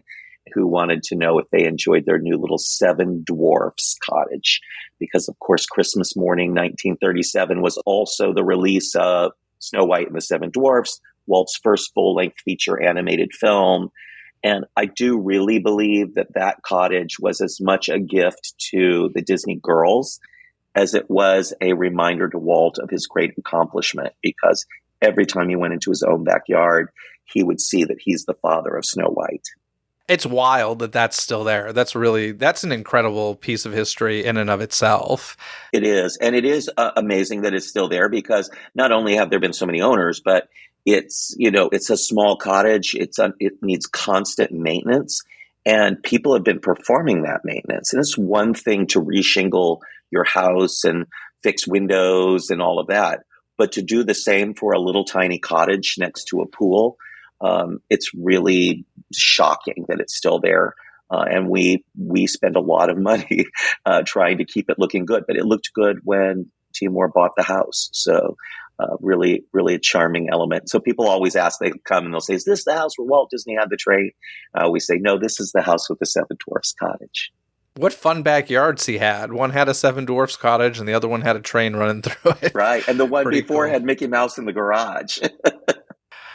who wanted to know if they enjoyed their new little Seven Dwarfs cottage. Because, of course, Christmas morning 1937 was also the release of Snow White and the Seven Dwarfs, Walt's first full-length feature animated film. And I do really believe that that cottage was as much a gift to the Disney girls as it was a reminder to Walt of his great accomplishment, because every time he went into his own backyard, he would see that he's the father of Snow White. It's wild that that's still there. That's an incredible piece of history in and of itself. It is. And it is amazing that it's still there, because not only have there been so many owners, but it's a small cottage. It needs constant maintenance, and people have been performing that maintenance. And it's one thing to reshingle your house and fix windows and all of that, but to do the same for a little tiny cottage next to a pool, it's really shocking that it's still there. And we spend a lot of money trying to keep it looking good, but it looked good when Timur bought the house. So really, really a charming element. So people always ask, they come and they'll say, is this the house where Walt Disney had the train? We say, no, this is the house with the Seven Dwarfs cottage. What fun backyards he had. One had a Seven Dwarfs cottage and the other one had a train running through it. Right. And the one Pretty before cool. had Mickey Mouse in the garage.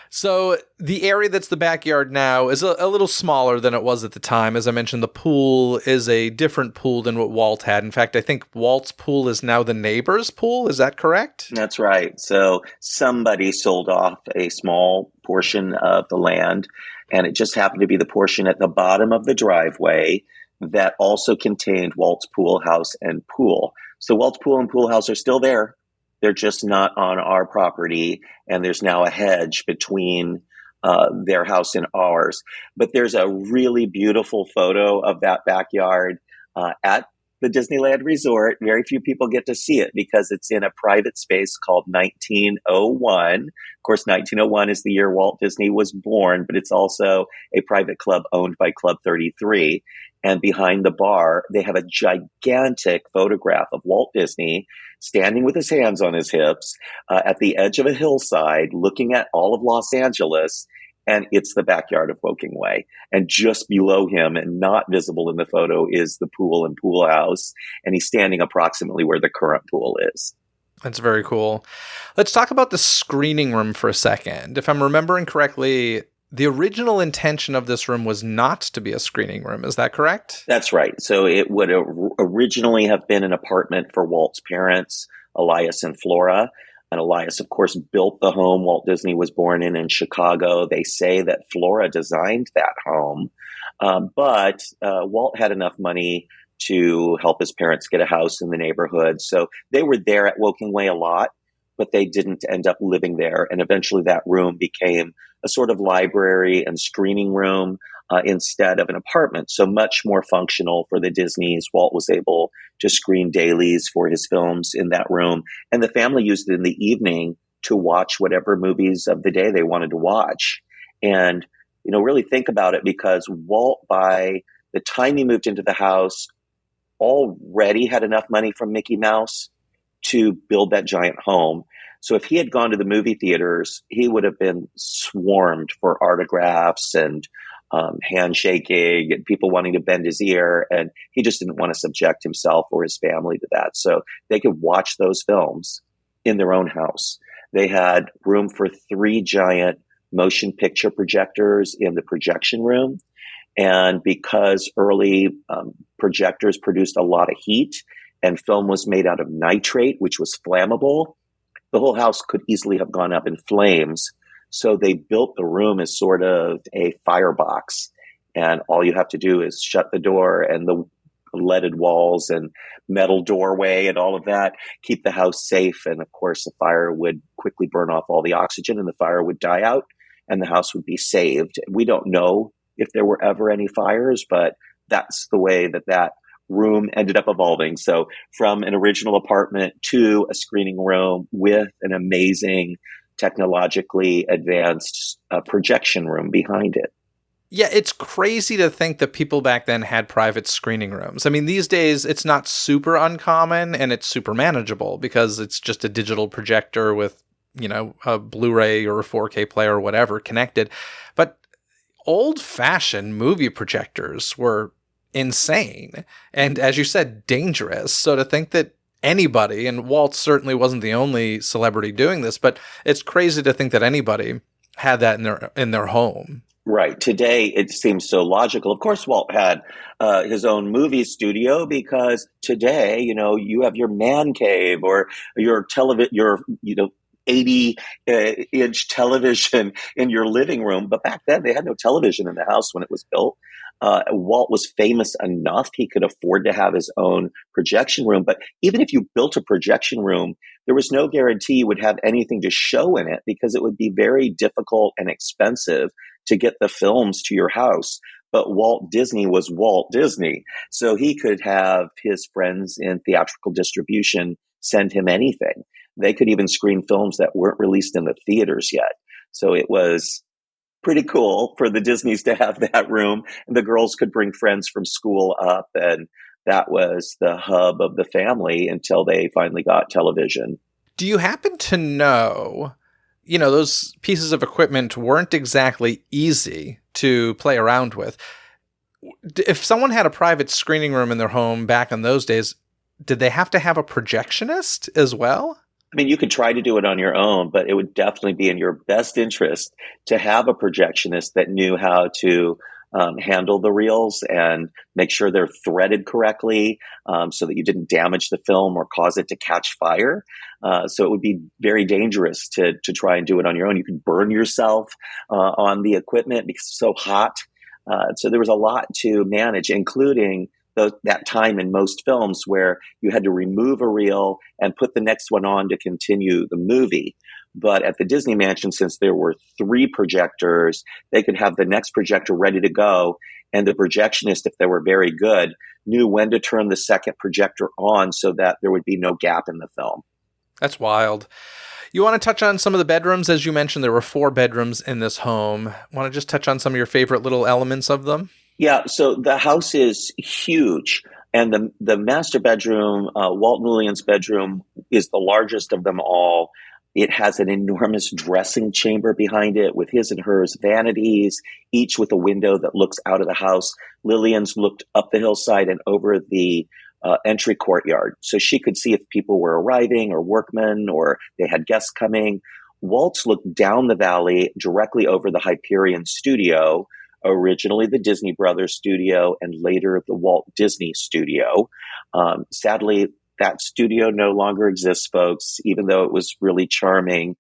So the area that's the backyard now is a little smaller than it was at the time. As I mentioned, the pool is a different pool than what Walt had. In fact, I think Walt's pool is now the neighbor's pool. Is that correct? That's right. So somebody sold off a small portion of the land, and it just happened to be the portion at the bottom of the driveway that also contained Walt's pool house and pool. So Walt's pool and pool house are still there. They're just not on our property, and there's now a hedge between their house and ours. But there's a really beautiful photo of that backyard at the Disneyland Resort. Very few people get to see it because it's in a private space called 1901. Of course, 1901 is the year Walt Disney was born, but it's also a private club owned by Club 33. And behind the bar, they have a gigantic photograph of Walt Disney standing with his hands on his hips at the edge of a hillside, looking at all of Los Angeles. and it's the backyard of Woking Way. And just below him and not visible in the photo is the pool and pool house. And he's standing approximately where the current pool is. That's very cool. Let's talk about the screening room for a second. If I'm remembering correctly, the original intention of this room was not to be a screening room. Is that correct? That's right. So it would originally have been an apartment for Walt's parents, Elias and Flora. And Elias, of course, built the home Walt Disney was born in Chicago. They say that Flora designed that home. But Walt had enough money to help his parents get a house in the neighborhood. So they were there at Woking Way a lot, but they didn't end up living there. And eventually that room became a sort of library and screening room instead of an apartment. So much more functional for the Disneys. Walt was able to screen dailies for his films in that room. And the family used it in the evening to watch whatever movies of the day they wanted to watch. And, really think about it, because Walt, by the time he moved into the house, already had enough money from Mickey Mouse to build that giant home. So if he had gone to the movie theaters, he would have been swarmed for autographs and handshaking and people wanting to bend his ear. And he just didn't want to subject himself or his family to that. So they could watch those films in their own house. They had room for 3 giant motion picture projectors in the projection room. And because early projectors produced a lot of heat and film was made out of nitrate, which was flammable, the whole house could easily have gone up in flames. So they built the room as sort of a firebox. And all you have to do is shut the door, and the leaded walls and metal doorway and all of that keep the house safe. And of course, the fire would quickly burn off all the oxygen and the fire would die out and the house would be saved. We don't know if there were ever any fires, but that's the way that room ended up evolving. So from an original apartment to a screening room with an amazing technologically advanced projection room behind it. Yeah, it's crazy to think that people back then had private screening rooms. I mean, these days it's not super uncommon and it's super manageable because it's just a digital projector with, a Blu-ray or a 4K player or whatever connected. But old-fashioned movie projectors were insane and, as you said, dangerous. So to think that anybody, and Walt certainly wasn't the only celebrity doing this, but it's crazy to think that anybody had that in their home. Right. Today, it seems so logical. Of course, Walt had his own movie studio because today, you have your man cave or your 80-inch television in your living room. But back then, they had no television in the house when it was built. Walt was famous enough he could afford to have his own projection room. But even if you built a projection room, there was no guarantee you would have anything to show in it because it would be very difficult and expensive to get the films to your house. But Walt Disney was Walt Disney. So he could have his friends in theatrical distribution send him anything. They could even screen films that weren't released in the theaters yet. So it was pretty cool for the Disneys to have that room. And the girls could bring friends from school up. And that was the hub of the family until they finally got television. Do you happen to know, those pieces of equipment weren't exactly easy to play around with. If someone had a private screening room in their home back in those days, did they have to have a projectionist as well? I mean, you could try to do it on your own, but it would definitely be in your best interest to have a projectionist that knew how to handle the reels and make sure they're threaded correctly so that you didn't damage the film or cause it to catch fire. So it would be very dangerous to try and do it on your own. You could burn yourself on the equipment because it's so hot. So there was a lot to manage, including that time in most films where you had to remove a reel and put the next one on to continue the movie. But at the Disney Mansion, since there were 3 projectors, they could have the next projector ready to go. And the projectionist, if they were very good, knew when to turn the second projector on so that there would be no gap in the film. That's wild. You want to touch on some of the bedrooms? As you mentioned, there were 4 bedrooms in this home. Want to just touch on some of your favorite little elements of them? Yeah, so the house is huge, and the master bedroom, Walt Nguyen's bedroom, is the largest of them all. It has an enormous dressing chamber behind it with his and hers vanities, each with a window that looks out of the house. Lillian's looked up the hillside and over the entry courtyard, so she could see if people were arriving or workmen or they had guests coming. Walt's looked down the valley directly over the Hyperion studio, originally the Disney Brothers studio and later the Walt Disney studio. Sadly, that studio no longer exists, folks, even though it was really charming.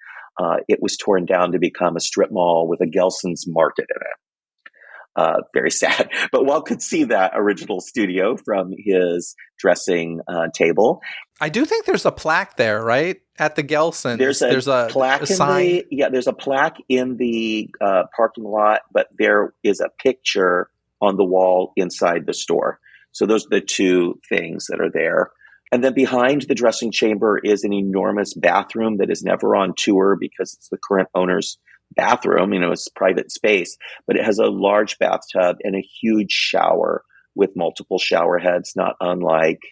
It was torn down to become a strip mall with a Gelson's Market in it. Very sad. But Walt could see that original studio from his dressing table. I do think there's a plaque there, right? At the Gelsons. There's a plaque a sign. There's a plaque in the parking lot, but there is a picture on the wall inside the store. So those are the two things that are there. And then behind the dressing chamber is an enormous bathroom that is never on tour because it's the current owner's bathroom. It's private space, but it has a large bathtub and a huge shower with multiple shower heads, not unlike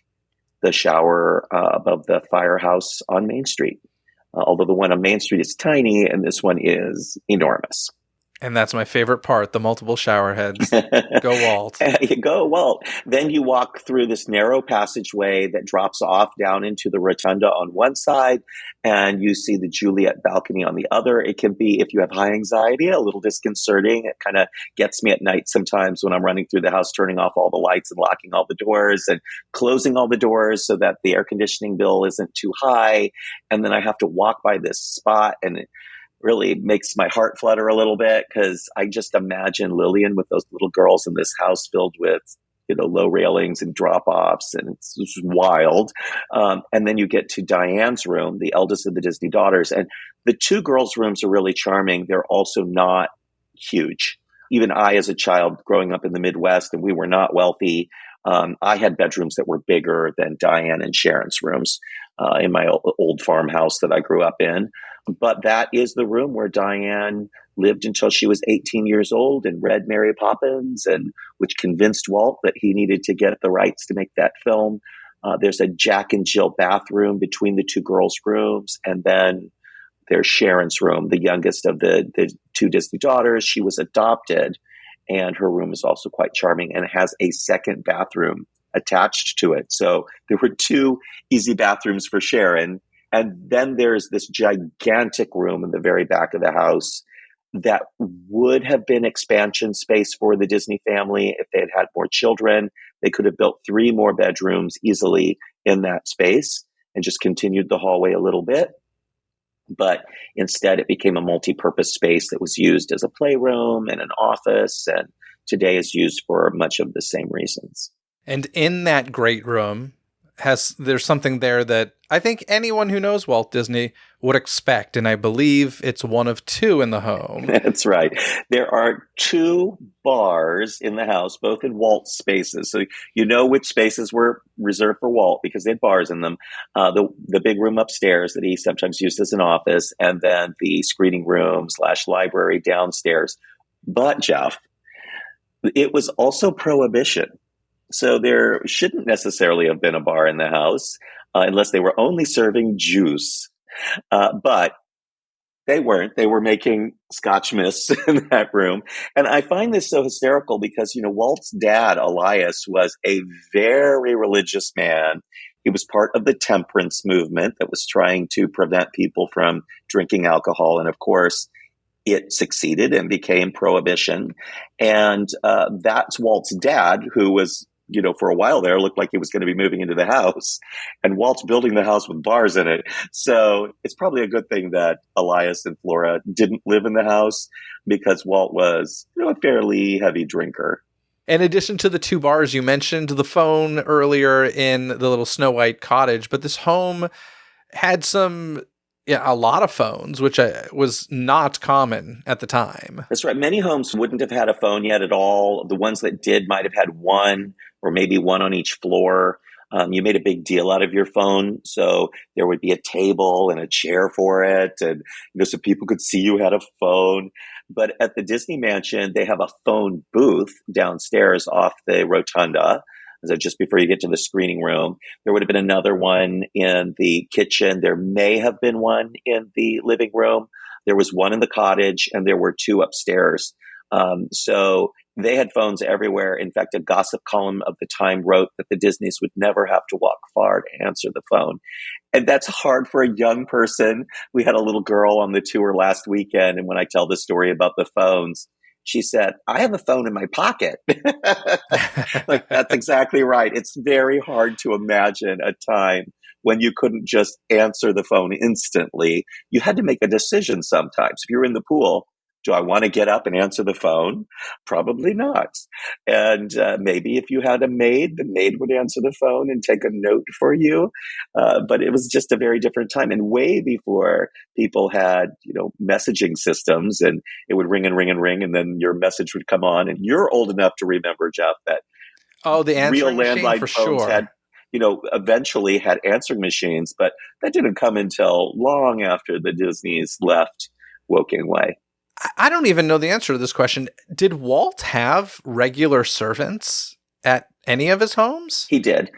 the shower above the firehouse on Main Street. Although the one on Main Street is tiny and this one is enormous. And that's my favorite part, the multiple shower heads. Go Walt. Go Walt. Then you walk through this narrow passageway that drops off down into the rotunda on one side, and you see the Juliet balcony on the other. It can be, if you have high anxiety, a little disconcerting. It kind of gets me at night sometimes when I'm running through the house, turning off all the lights and locking all the doors and closing all the doors so that the air conditioning bill isn't too high. And then I have to walk by this spot, and it really makes my heart flutter a little bit because I just imagine Lillian with those little girls in this house filled with, low railings and drop-offs, and it's just wild. And then you get to Diane's room, the eldest of the Disney daughters. And the two girls' rooms are really charming. They're also not huge. Even I, as a child growing up in the Midwest, and we were not wealthy, I had bedrooms that were bigger than Diane and Sharon's rooms in my old farmhouse that I grew up in. But that is the room where Diane lived until she was 18 years old and read Mary Poppins, and which convinced Walt that he needed to get the rights to make that film. There's a Jack and Jill bathroom between the two girls' rooms. And then there's Sharon's room, the youngest of the two Disney daughters. She was adopted, and her room is also quite charming and has a second bathroom attached to it. So there were two easy bathrooms for Sharon. And then there's this gigantic room in the very back of the house that would have been expansion space for the Disney family if they had had more children. They could have built 3 more bedrooms easily in that space and just continued the hallway a little bit. But instead, it became a multi-purpose space that was used as a playroom and an office, and today is used for much of the same reasons. And in that great room, there's something there that I think anyone who knows Walt Disney would expect, and I believe it's one of 2 in the home. That's right. There are 2 bars in the house, both in Walt's spaces. So you know which spaces were reserved for Walt because they had bars in them. The big room upstairs that he sometimes used as an office, and then the screening room / library downstairs. But, Jeff, it was also prohibition. So there shouldn't necessarily have been a bar in the house unless they were only serving juice. But they weren't. They were making Scotch mists in that room. And I find this so hysterical because, Walt's dad, Elias, was a very religious man. He was part of the temperance movement that was trying to prevent people from drinking alcohol. And of course, it succeeded and became prohibition. And that's Walt's dad, who was, for a while there, looked like he was going to be moving into the house, and Walt's building the house with bars in it. So it's probably a good thing that Elias and Flora didn't live in the house because Walt was, a fairly heavy drinker. In addition to the 2 bars, you mentioned the phone earlier in the little Snow White cottage, but this home had a lot of phones, which was not common at the time. That's right. Many homes wouldn't have had a phone yet at all. The ones that did might have had one or maybe one on each floor. You made a big deal out of your phone. So there would be a table and a chair for it. And, so people could see you had a phone. But at the Disney Mansion, they have a phone booth downstairs off the rotunda. So just before you get to the screening room, there would have been another one in the kitchen. There may have been one in the living room. There was one in the cottage, and there were two upstairs. So they had phones everywhere. In fact, a gossip column of the time wrote that the Disneys would never have to walk far to answer the phone. And that's hard for a young person. We had a little girl on the tour last weekend, and when I tell the story about the phones, she said, I have a phone in my pocket. Like, that's exactly right. It's very hard to imagine a time when you couldn't just answer the phone instantly. You had to make a decision sometimes. If you're in the pool, do I want to get up and answer the phone? Probably not. And maybe if you had a maid, the maid would answer the phone and take a note for you. But it was just a very different time, and way before people had, messaging systems, and it would ring and ring and ring, and then your message would come on. And you're old enough to remember, Jeff, that Oh, the real answering machine landline for phones had, sure. eventually had answering machines, but that didn't come until long after the Disneys left Woking Way. I don't even know the answer to this question. Did Walt have regular servants at any of his homes? He did.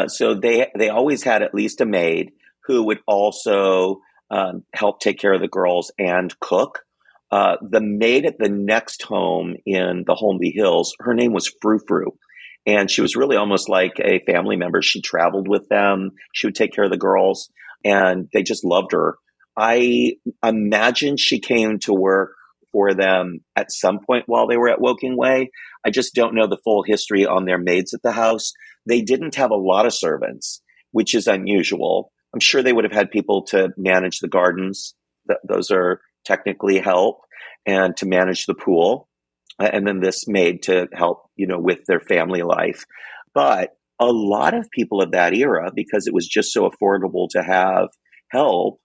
So they always had at least a maid who would also help take care of the girls and cook. The maid at the next home in the Holmby Hills, her name was Frou Frou. And she was really almost like a family member. She traveled with them. She would take care of the girls, and they just loved her. I imagine she came to work for them at some point while they were at Woking Way. I just don't know the full history on their maids at the house. They didn't have a lot of servants, which is unusual. I'm sure they would have had people to manage the gardens. Those are technically help, and to manage the pool. And then this maid to help, with their family life. But a lot of people of that era, because it was just so affordable to have help,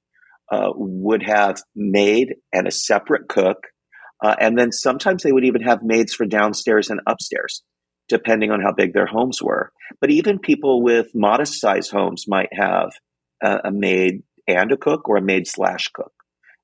would have maid and a separate cook. And then sometimes they would even have maids for downstairs and upstairs, depending on how big their homes were. But even people with modest size homes might have a maid and a cook, or a maid/cook.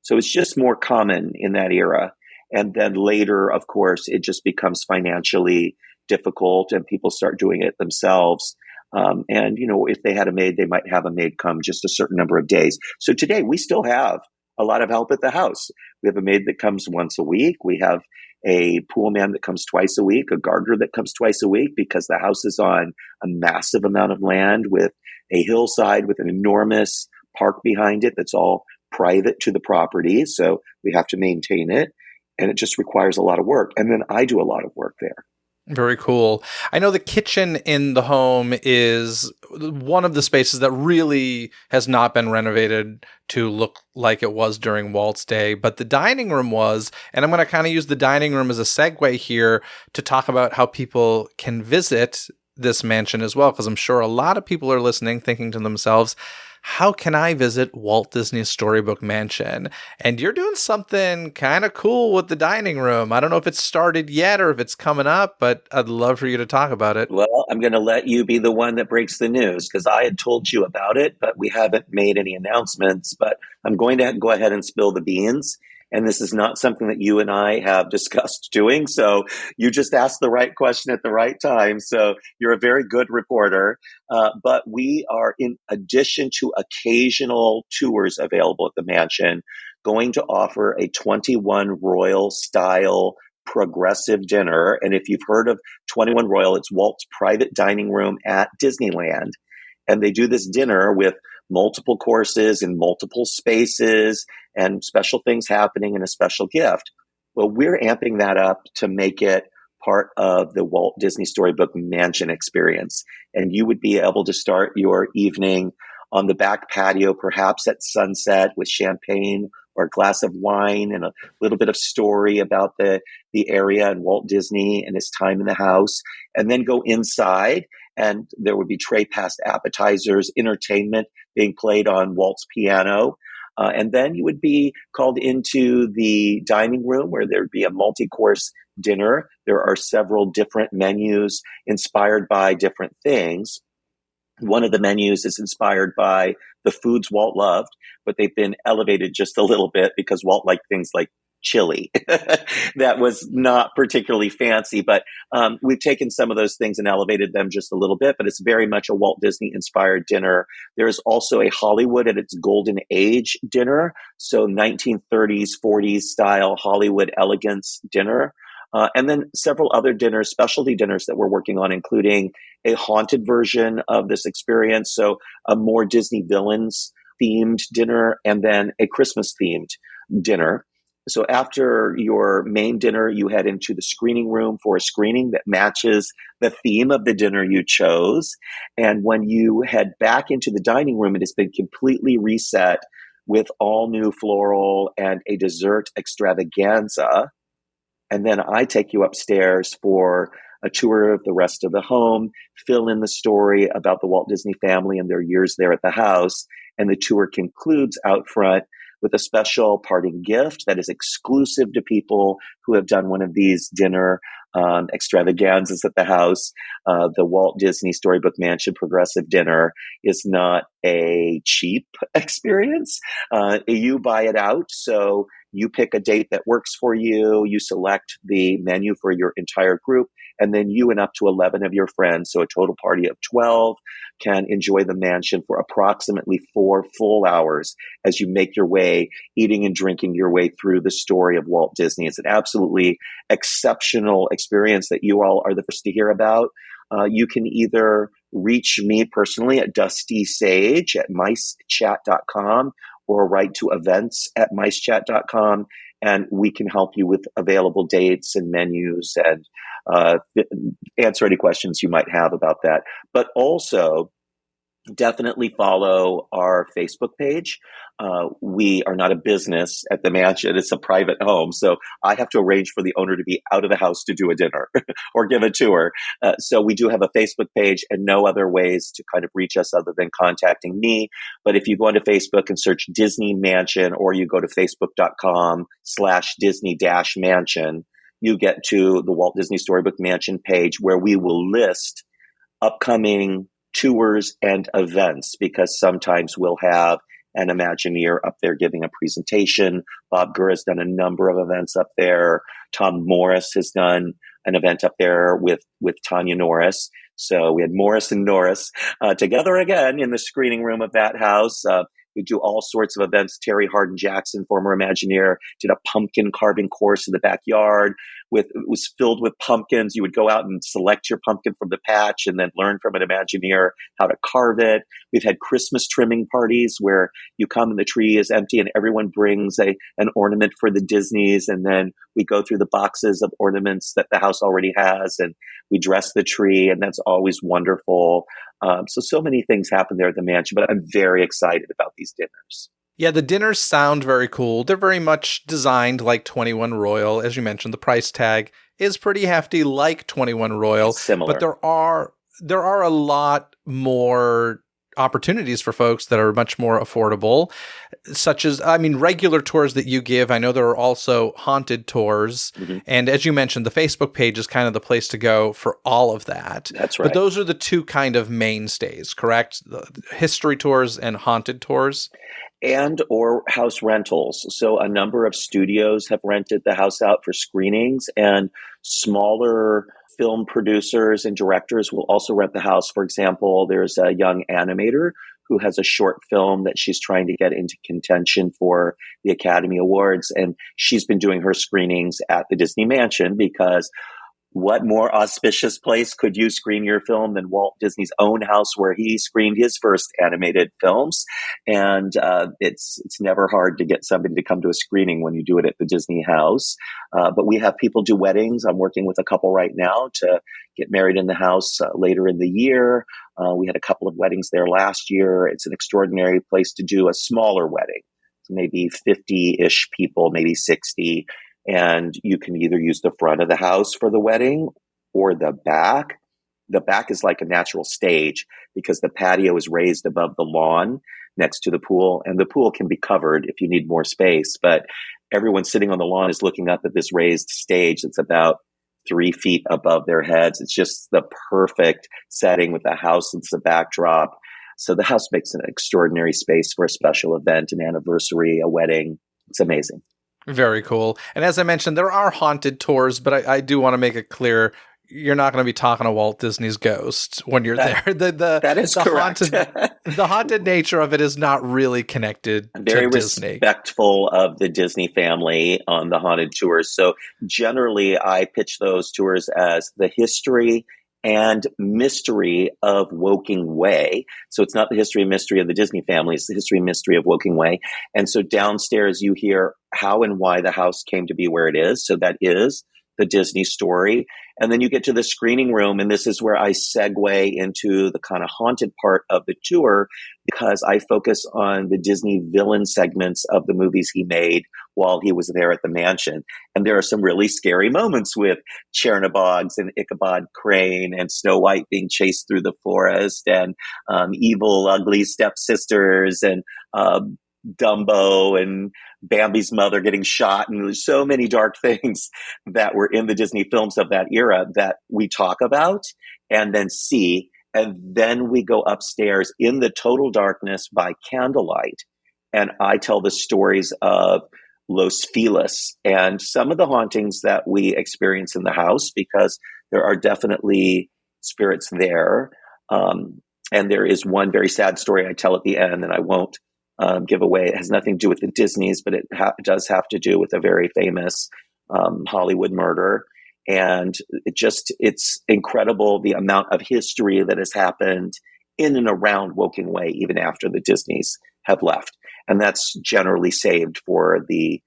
So it's just more common in that era. And then later, of course, it just becomes financially difficult, and people start doing it themselves. And, if they had a maid, they might have a maid come just a certain number of days. So today we still have a lot of help at the house. We have a maid that comes once a week. We have a pool man that comes twice a week, a gardener that comes twice a week, because the house is on a massive amount of land with a hillside with an enormous park behind it that's all private to the property. So we have to maintain it, and it just requires a lot of work. And then I do a lot of work there. Very cool. I know the kitchen in the home is one of the spaces that really has not been renovated to look like it was during Walt's day, but the dining room was, and I'm going to kind of use the dining room as a segue here to talk about how people can visit this mansion as well, because I'm sure a lot of people are listening thinking to themselves, how can I visit Walt Disney's Storybook Mansion? And you're doing something kind of cool with the dining room. I don't know if it's started yet or if it's coming up, but I'd love for you to talk about it. Well, I'm going to let you be the one that breaks the news, because I had told you about it, but we haven't made any announcements. But I'm going to go ahead and spill the beans. And this is not something that you and I have discussed doing. So you just asked the right question at the right time. So you're a very good reporter. But we are, in addition to occasional tours available at the mansion, going to offer a 21 Royal style progressive dinner. And if you've heard of 21 Royal, it's Walt's private dining room at Disneyland. And they do this dinner with multiple courses in multiple spaces and special things happening and a special gift. Well, we're amping that up to make it part of the Walt Disney Storybook Mansion experience. And you would be able to start your evening on the back patio, perhaps at sunset, with champagne or a glass of wine and a little bit of story about the area and Walt Disney and his time in the house, and then go inside. And there would be tray-passed appetizers, entertainment being played on Walt's piano. And then you would be called into the dining room, where there'd be a multi-course dinner. There are several different menus inspired by different things. One of the menus is inspired by the foods Walt loved, but they've been elevated just a little bit because Walt liked things like chili that was not particularly fancy, but we've taken some of those things and elevated them just a little bit, but it's very much a Walt Disney inspired dinner. There's also a Hollywood at its golden age dinner. So 1930s, 40s style Hollywood elegance dinner. And then several other dinners, specialty dinners that we're working on, including a haunted version of this experience. So a more Disney villains themed dinner, and then a Christmas themed dinner. So after your main dinner, you head into the screening room for a screening that matches the theme of the dinner you chose. And when you head back into the dining room, it has been completely reset with all new floral and a dessert extravaganza. And then I take you upstairs for a tour of the rest of the home, fill in the story about the Walt Disney family and their years there at the house. And the tour concludes out front with a special parting gift that is exclusive to people who have done one of these dinner extravaganzas at the house. The Walt Disney Storybook Mansion Progressive Dinner is not a cheap experience. You buy it out, so you pick a date that works for you, you select the menu for your entire group, and then you and up to 11 of your friends, so a total party of 12, can enjoy the mansion for approximately 4 full hours as you make your way, eating and drinking your way through the story of Walt Disney. It's an absolutely exceptional experience that you all are the first to hear about. You can either reach me personally at dustysage at micechat.com or write to events at micechat.com, and we can help you with available dates and menus and answer any questions you might have about that. But also, definitely follow our Facebook page. We are not a business at the mansion. It's a private home. So I have to arrange for the owner to be out of the house to do a dinner or give a tour. So we do have a Facebook page and no other ways to kind of reach us other than contacting me. But if you go onto Facebook and search Disney Mansion, or you go to facebook.com/Disney-Mansion, you get to the Walt Disney Storybook Mansion page, where we will list upcoming tours and events, because sometimes we'll have an Imagineer up there giving a presentation. Bob Gurr has done a number of events up there. Tom Morris has done an event up there with Tanya Norris. So we had Morris and Norris together again in the screening room of that house. We do all sorts of events. Terry Hardin Jackson, former Imagineer, did a pumpkin carving course in the backyard. It was filled with pumpkins. You would go out and select your pumpkin from the patch and then learn from an Imagineer how to carve it. We've had Christmas trimming parties where you come and the tree is empty and everyone brings an ornament for the Disneys. And then we go through the boxes of ornaments that the house already has and we dress the tree, and that's always wonderful. So many things happen there at the mansion, but I'm very excited about these dinners. Yeah, the dinners sound very cool. They're very much designed like 21 Royal. As you mentioned, the price tag is pretty hefty like 21 Royal. It's similar. But there are a lot more opportunities for folks that are much more affordable, such as, regular tours that you give. I know there are also haunted tours. Mm-hmm. And as you mentioned, the Facebook page is kind of the place to go for all of that. That's right. But those are the two kind of mainstays, correct? The history tours and haunted tours. And or house rentals. So a number of studios have rented the house out for screenings, and smaller film producers and directors will also rent the house. For example, there's a young animator who has a short film that she's trying to get into contention for the Academy Awards. And she's been doing her screenings at the Disney Mansion, because what more auspicious place could you screen your film than Walt Disney's own house, where he screened his first animated films? And it's never hard to get somebody to come to a screening when you do it at the Disney house. But we have people do weddings. I'm working with a couple right now to get married in the house later in the year. We had a couple of weddings there last year. It's an extraordinary place to do a smaller wedding, so maybe 50-ish people, maybe 60. And you can either use the front of the house for the wedding or the back. The back is like a natural stage because the patio is raised above the lawn next to the pool, and the pool can be covered if you need more space. But everyone sitting on the lawn is looking up at this raised stage that's about 3 feet above their heads. It's just the perfect setting with the house as the backdrop. So the house makes an extraordinary space for a special event, an anniversary, a wedding. It's amazing. Very cool. And as I mentioned, there are haunted tours, but I do want to make it clear you're not going to be talking to Walt Disney's ghost when you're there. That is correct. The haunted nature of it is not really connected I'm to very Disney. respectful of the Disney family on the haunted tours. So generally, I pitch those tours as the history and mystery of Woking Way. So it's not the history and mystery of the Disney family, it's the history and mystery of Woking Way. And so downstairs, you hear how and why the house came to be where it is. So that is the Disney story. And then you get to the screening room, and this is where I segue into the kind of haunted part of the tour, because I focus on the Disney villain segments of the movies he made while he was there at the mansion. And there are some really scary moments with Chernobygs and Ichabod Crane and Snow White being chased through the forest, and evil, ugly stepsisters, and Dumbo and Bambi's mother getting shot. And there's so many dark things that were in the Disney films of that era that we talk about and then see. And then we go upstairs in the total darkness by candlelight. And I tell the stories of Los Feliz and some of the hauntings that we experience in the house, because there are definitely spirits there. And there is one very sad story I tell at the end, and I won't give away. It has nothing to do with the Disneys, but it does have to do with a very famous Hollywood murder. And it's incredible the amount of history that has happened in and around Woking Way, even after the Disneys have left. And that's generally saved for the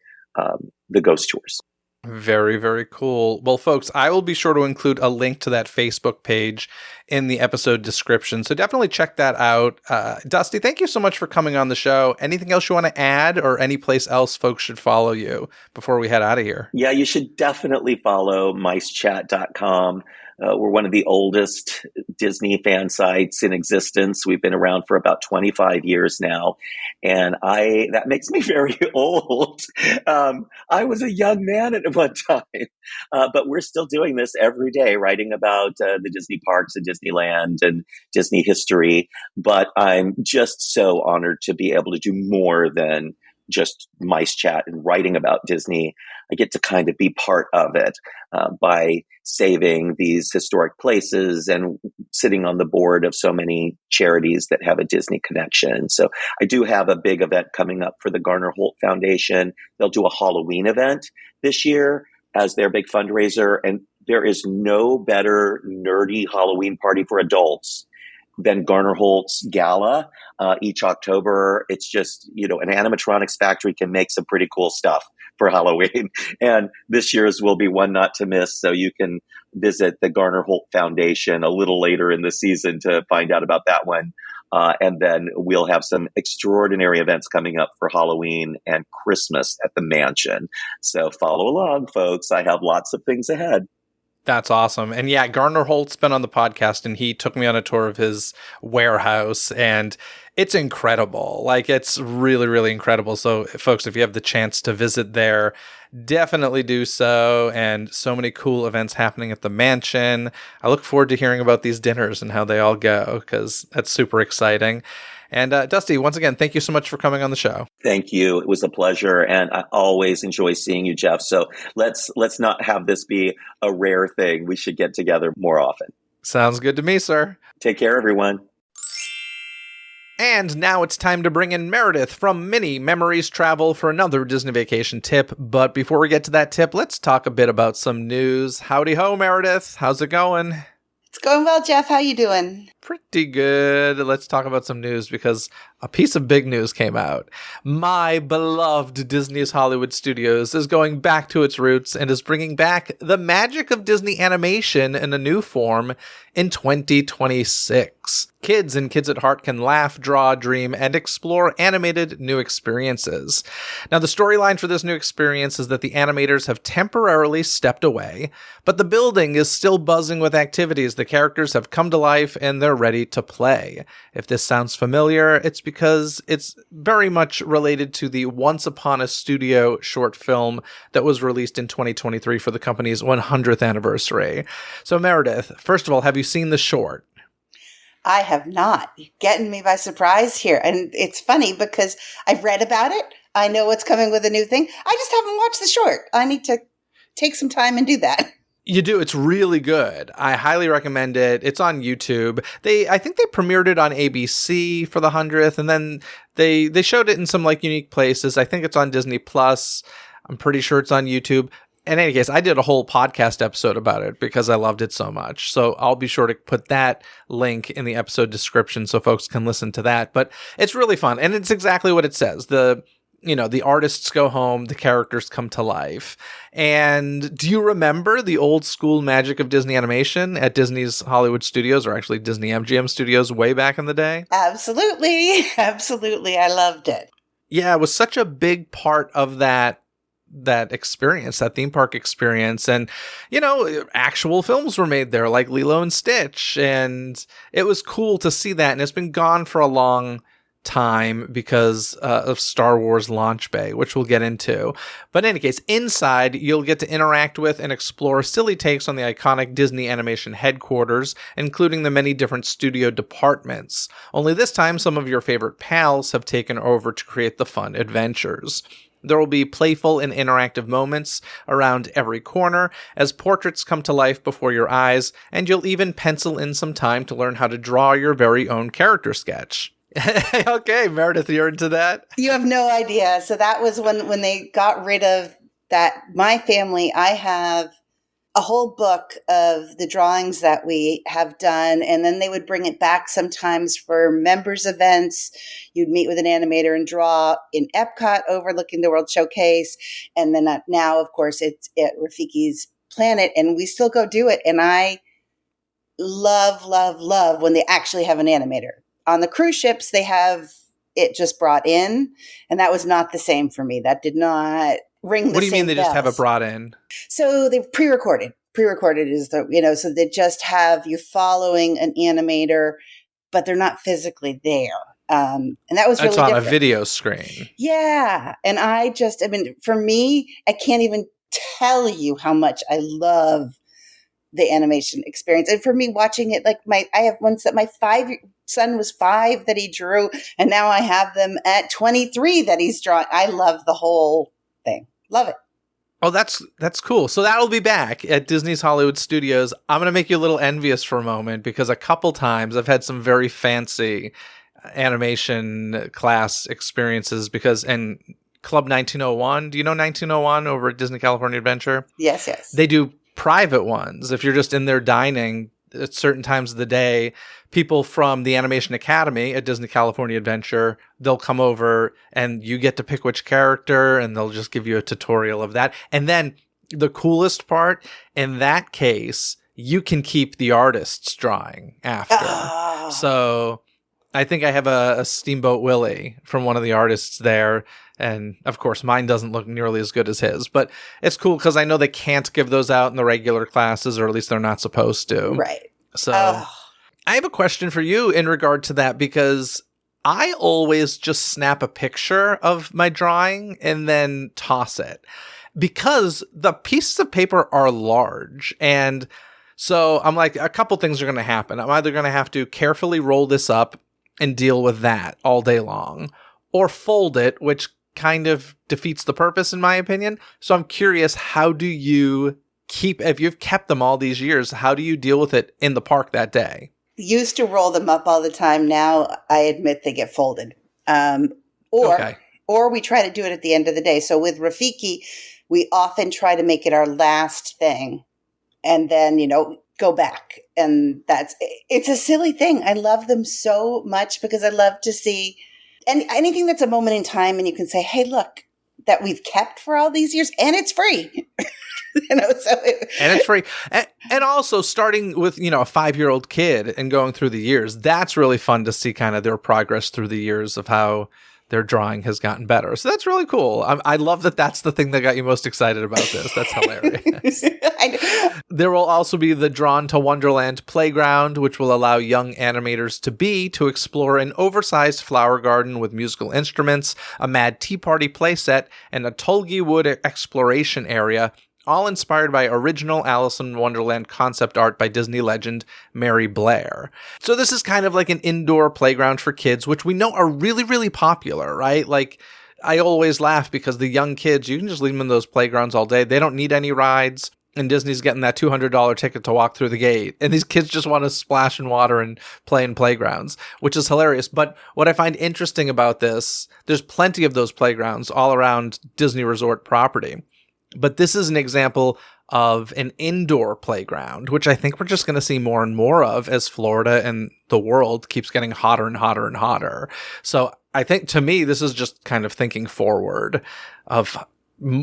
ghost tours. Very, very cool. Well, folks, I will be sure to include a link to that Facebook page in the episode description. So definitely check that out. Dusty, thank you so much for coming on the show. Anything else you want to add, or any place else folks should follow you before we head out of here? Yeah, you should definitely follow micechat.com. We're one of the oldest Disney fan sites in existence. We've been around for about 25 years now. And that makes me very old. I was a young man at one time, but we're still doing this every day, writing about the Disney parks and Disneyland and Disney history. But I'm just so honored to be able to do more than just Mice Chat and writing about Disney. I get to kind of be part of it by saving these historic places and sitting on the board of so many charities that have a Disney connection. So I do have a big event coming up for the Garner Holt Foundation. They'll do a Halloween event this year as their big fundraiser. And there is no better nerdy Halloween party for adults than Garner Holt's Gala each October. It's just, an animatronics factory can make some pretty cool stuff for Halloween. And this year's will be one not to miss. So you can visit the Garner Holt Foundation a little later in the season to find out about that one. And then we'll have some extraordinary events coming up for Halloween and Christmas at the mansion. So follow along, folks. I have lots of things ahead. That's awesome. And yeah, Garner Holt's been on the podcast, and he took me on a tour of his warehouse, and it's incredible. Like, it's really, really incredible. So folks, if you have the chance to visit there, definitely do so. And so many cool events happening at the mansion. I look forward to hearing about these dinners and how they all go, because that's super exciting. And Dusty, once again, thank you so much for coming on the show. Thank you. It was a pleasure, and I always enjoy seeing you, Jeff. So let's not have this be a rare thing. We should get together more often. Sounds good to me, sir. Take care, everyone. And now it's time to bring in Meredith from Mini Memories Travel for another Disney Vacation tip. But before we get to that tip, let's talk a bit about some news. Howdy ho, Meredith. How's it going? It's going well, Jeff. How you doing? Pretty good. Let's talk about some news, because a piece of big news came out. My beloved Disney's Hollywood Studios is going back to its roots and is bringing back the magic of Disney animation in a new form in 2026. Kids and kids at heart can laugh, draw, dream, and explore animated new experiences. Now, the storyline for this new experience is that the animators have temporarily stepped away, but the building is still buzzing with activities. The characters have come to life and they're ready to play. If this sounds familiar, it's because it's very much related to the Once Upon a Studio short film that was released in 2023 for the company's 100th anniversary. So Meredith, first of all, have you seen the short? I have not. You're getting me by surprise here. And it's funny because I've read about it. I know what's coming with a new thing. I just haven't watched the short. I need to take some time and do that. You do. It's really good. I highly recommend it. It's on YouTube. I think they premiered it on ABC for the 100th, and then they showed it in some like unique places. I think it's on Disney Plus. I'm pretty sure it's on YouTube. In any case, I did a whole podcast episode about it because I loved it so much. So I'll be sure to put that link in the episode description so folks can listen to that. But it's really fun, and it's exactly what it says. The artists go home, the characters come to life. And do you remember the old school magic of Disney animation at Disney's Hollywood Studios, or actually Disney MGM Studios way back in the day? Absolutely. Absolutely. I loved it. Yeah, it was such a big part of that experience, that theme park experience. And, actual films were made there like Lilo and Stitch. And it was cool to see that. And it's been gone for a long time because of Star Wars Launch Bay, which we'll get into. But in any case, inside, you'll get to interact with and explore silly takes on the iconic Disney animation headquarters, including the many different studio departments. Only this time, some of your favorite pals have taken over to create the fun adventures. There will be playful and interactive moments around every corner as portraits come to life before your eyes, and you'll even pencil in some time to learn how to draw your very own character sketch. Okay, Meredith, you're into that? You have no idea. So that was when they got rid of that. My family, I have a whole book of the drawings that we have done, and then they would bring it back sometimes for members events. You'd meet with an animator and draw in Epcot overlooking the World Showcase. And then now, of course, it's at Rafiki's Planet, and we still go do it. And I love, love, love when they actually have an animator. On the cruise ships, they have it just brought in, and that was not the same for me. That did not ring the same bells. What do you mean they just have it brought in? So they pre-recorded. Pre-recorded is so they just have you following an animator, but they're not physically there. And that was really different. It's on different. A video screen. Yeah. And for me, I can't even tell you how much I love the animation experience. And for me, watching it, I have ones that my son was 5 that he drew, and now I have them at 23 that he's drawing. I love the whole thing. Love it. Oh, that's cool. So that'll be back at Disney's Hollywood Studios. I'm going to make you a little envious for a moment because a couple times I've had some very fancy animation class experiences and Club 1901. Do you know 1901 over at Disney California Adventure? Yes, yes. They do private ones. If you're just in there dining at certain times of the day, people from the Animation Academy at Disney California Adventure, they'll come over and you get to pick which character and they'll just give you a tutorial of that. And then the coolest part, in that case, you can keep the artist's drawing after. Oh. So I think I have a Steamboat Willie from one of the artists there. And of course, mine doesn't look nearly as good as his, but it's cool because I know they can't give those out in the regular classes, or at least they're not supposed to. Right. So I have a question for you in regard to that, because I always just snap a picture of my drawing and then toss it because the pieces of paper are large. And so I'm like, a couple things are going to happen. I'm either going to have to carefully roll this up and deal with that all day long, or fold it, which kind of defeats the purpose in my opinion. So I'm curious, how do you if you've kept them all these years, how do you deal with it in the park that day? Used to roll them up all the time. Now I admit they get folded. Or we try to do it at the end of the day. So with Rafiki, we often try to make it our last thing and then, go back. And it's a silly thing. I love them so much because I love to see anything that's a moment in time and you can say, hey, look, that we've kept for all these years, and it's free. And it's free. And also starting with, a 5-year-old kid and going through the years, that's really fun to see kind of their progress through the years of how their drawing has gotten better. So that's really cool. I love that that's the thing that got you most excited about this. That's hilarious. There will also be the Drawn to Wonderland playground, which will allow young animators to explore an oversized flower garden with musical instruments, a Mad Tea Party playset, and a Tulgey Wood exploration area, all inspired by original Alice in Wonderland concept art by Disney legend Mary Blair. So this is kind of like an indoor playground for kids, which we know are really, really popular, right? Like I always laugh because the young kids, you can just leave them in those playgrounds all day. They don't need any rides. And Disney's getting that $200 ticket to walk through the gate. And these kids just want to splash in water and play in playgrounds, which is hilarious. But what I find interesting about this, there's plenty of those playgrounds all around Disney Resort property. But this is an example of an indoor playground, which I think we're just going to see more and more of as Florida and the world keeps getting hotter and hotter and hotter. So I think, to me, this is just kind of thinking forward of...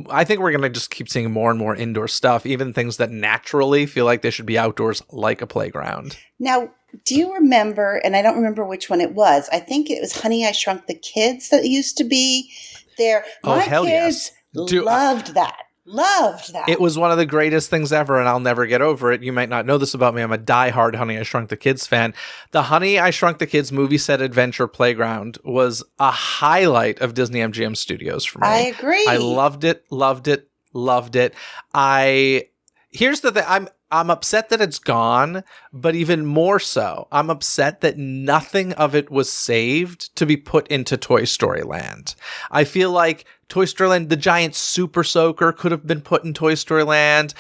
I think we're going to just keep seeing more and more indoor stuff, even things that naturally feel like they should be outdoors, like a playground. Now, do you remember, and I don't remember which one it was, I think it was Honey, I Shrunk the Kids that used to be there. Oh, My hell kids yes. loved that. Loved that. It was one of the greatest things ever, and I'll never get over it. You might not know this about me. I'm a diehard Honey, I Shrunk the Kids fan. The Honey, I Shrunk the Kids movie set adventure playground was a highlight of Disney MGM Studios for me. I agree. I loved it, loved it, loved it. Here's the thing. I'm upset that it's gone, but even more so, I'm upset that nothing of it was saved to be put into Toy Story Land. I feel like Toy Story Land, the giant super soaker could have been put in Toy Story Land,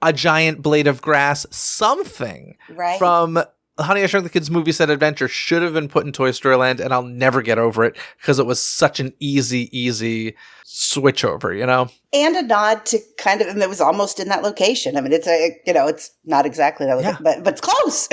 a giant blade of grass, something from Honey, I Shrunk the Kids movie set adventure should have been put in Toy Story Land, and I'll never get over it because it was such an easy switch over, you know? And a nod to kind of, and it was almost in that location. I mean, it's not exactly that location, but it's close.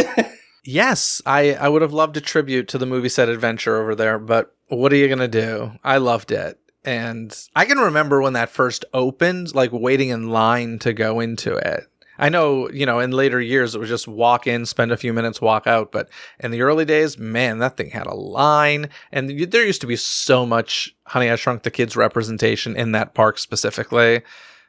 Yes, I would have loved a tribute to the movie set adventure over there, but what are you going to do? I loved it. And I can remember when that first opened, like waiting in line to go into it. I know, in later years, it was just walk in, spend a few minutes, walk out. But in the early days, man, that thing had a line. And there used to be so much Honey, I Shrunk the Kids representation in that park specifically.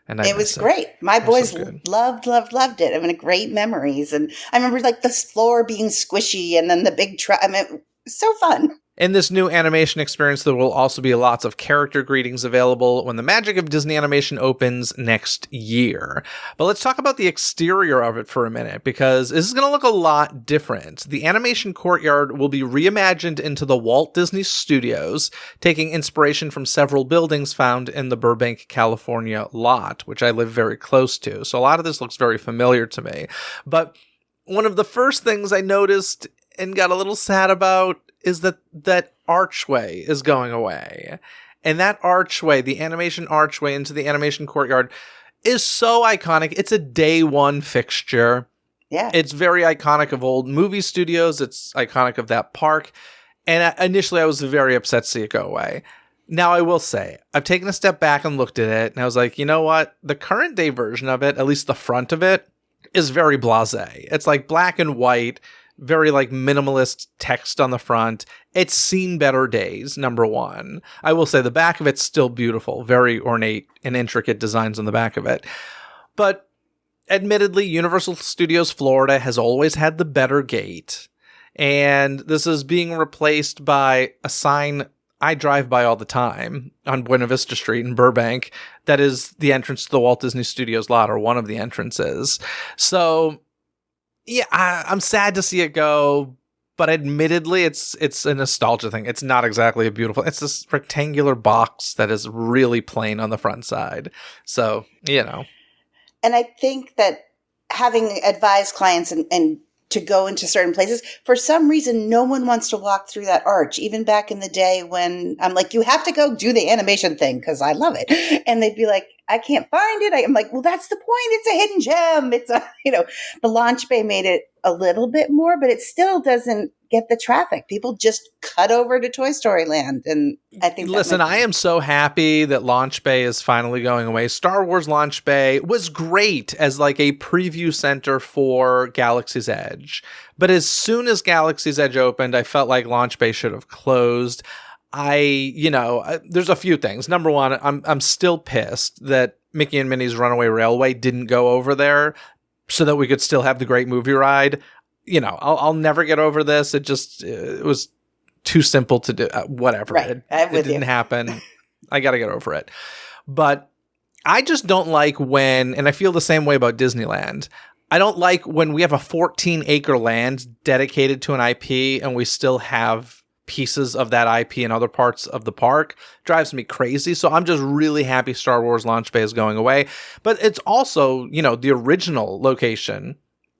And it was great. My boys loved it. I mean, great memories. And I remember like the floor being squishy and then the big truck. I mean, so fun. In this new animation experience, there will also be lots of character greetings available when the Magic of Disney Animation opens next year. But let's talk about the exterior of it for a minute, because this is going to look a lot different. The animation courtyard will be reimagined into the Walt Disney Studios, taking inspiration from several buildings found in the Burbank, California lot, which I live very close to. So a lot of this looks very familiar to me. But one of the first things I noticed and got a little sad about is that archway is going away. And that archway, the animation archway into the animation courtyard, is so iconic. It's a day one fixture. Yeah. It's very iconic of old movie studios. It's iconic of that park. And initially I was very upset to see it go away. Now I will say, I've taken a step back and looked at it, and I was like, you know what? The current day version of it, at least the front of it, is very blasé. It's like black and white, very like minimalist text on the front. It's seen better days, number one. I will say the back of it's still beautiful, very ornate and intricate designs on the back of it. But admittedly, Universal Studios Florida has always had the better gate. And this is being replaced by a sign I drive by all the time on Buena Vista Street in Burbank. That is the entrance to the Walt Disney Studios lot, or one of the entrances. So yeah, I'm sad to see it go, but admittedly, it's a nostalgia thing. It's not exactly a beautiful. It's this rectangular box that is really plain on the front side. So, And I think that having advised clients and to go into certain places, for some reason, no one wants to walk through that arch. Even back in the day when I'm like, you have to go do the animation thing because I love it. And they'd be like, I can't find it. I'm like, well, that's the point. It's a hidden gem. It's the launch bay made it a little bit more, but it still doesn't get the traffic. People just cut over to Toy Story Land. And I think I am so happy that Launch Bay is finally going away. Star Wars Launch Bay was great as like a preview center for Galaxy's Edge. But as soon as Galaxy's Edge opened, I felt like Launch Bay should have closed. There's a few things. Number one, I'm still pissed that Mickey and Minnie's Runaway Railway didn't go over there so that we could still have the great movie ride. I'll never get over this. It was too simple to do. Whatever. Right. It didn't happen. I got to get over it. But I just don't like when, and I feel the same way about Disneyland, I don't like when we have a 14-acre land dedicated to an IP and we still have pieces of that IP in other parts of the park drives me crazy. So I'm just really happy Star Wars Launch Bay is going away. But it's also, the original location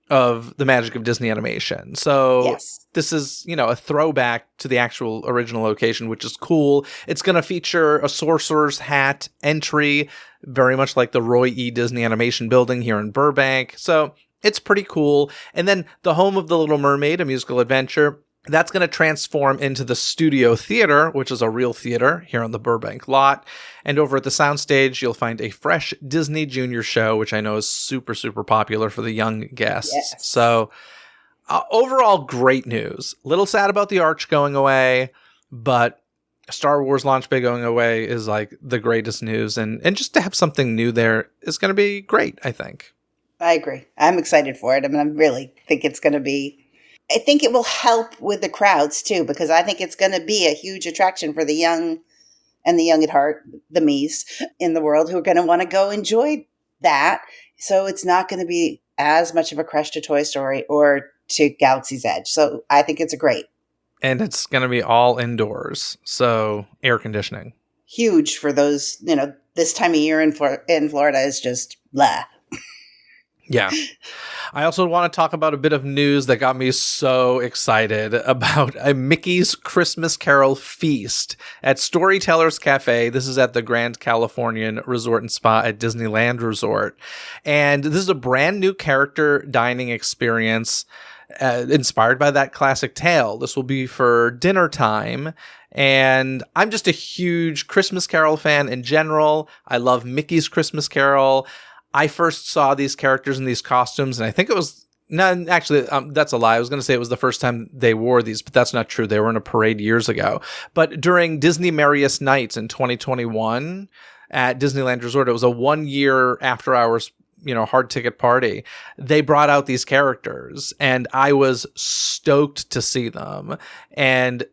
of the magic of Disney animation. So Yes. this is, a throwback to the actual original location, which is cool. It's going to feature a sorcerer's hat entry, very much like the Roy E. Disney Animation Building here in Burbank. So it's pretty cool. And then the home of The Little Mermaid, a musical adventure, that's going to transform into the Studio Theater, which is a real theater here on the Burbank lot. And over at the soundstage, you'll find a fresh Disney Junior show, which I know is super, super popular for the young guests. Yes. So overall, great news. Little sad about the Arch going away, but Star Wars Launch Bay going away is like the greatest news. And just to have something new there is going to be great, I think. I agree. I'm excited for it. I mean, I really think it's going to be... I think it will help with the crowds too, because I think it's going to be a huge attraction for the young and the young at heart, the me's in the world who are going to want to go enjoy that. So it's not going to be as much of a crush to Toy Story or to Galaxy's Edge. So I think it's a great. And it's going to be all indoors. So air conditioning. Huge for those, this time of year in Florida is just blah. Yeah. I also want to talk about a bit of news that got me so excited about a Mickey's Christmas Carol feast at Storytellers Cafe. This is at the Grand Californian Resort and Spa at Disneyland Resort. And this is a brand new character dining experience inspired by that classic tale. This will be for dinner time. And I'm just a huge Christmas Carol fan in general. I love Mickey's Christmas Carol. I first saw these characters in these costumes, and I think it was... No, actually, that's a lie. I was going to say it was the first time they wore these, but that's not true. They were in a parade years ago. But during Disney Merriest Nights in 2021 at Disneyland Resort, it was a 1-year after-hours hard ticket party. They brought out these characters, and I was stoked to see them. And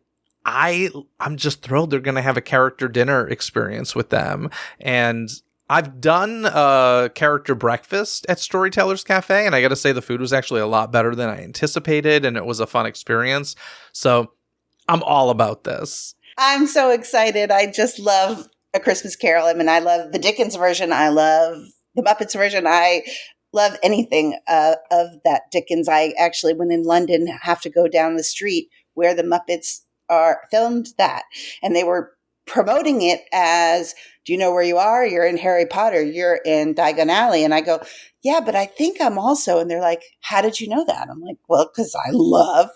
I'm just thrilled they're going to have a character dinner experience with them. And I've done a character breakfast at Storytellers Cafe, and I got to say the food was actually a lot better than I anticipated, and it was a fun experience. So I'm all about this. I'm so excited. I just love A Christmas Carol. I mean, I love the Dickens version. I love the Muppets version. I love anything of that Dickens. I actually, when in London, have to go down the street where the Muppets are filmed that. And they were promoting it as, do you know where you are? You're in Harry Potter. You're in Diagon Alley. And I go, yeah, but I think I'm also. And they're like, how did you know that? I'm like, well, because I love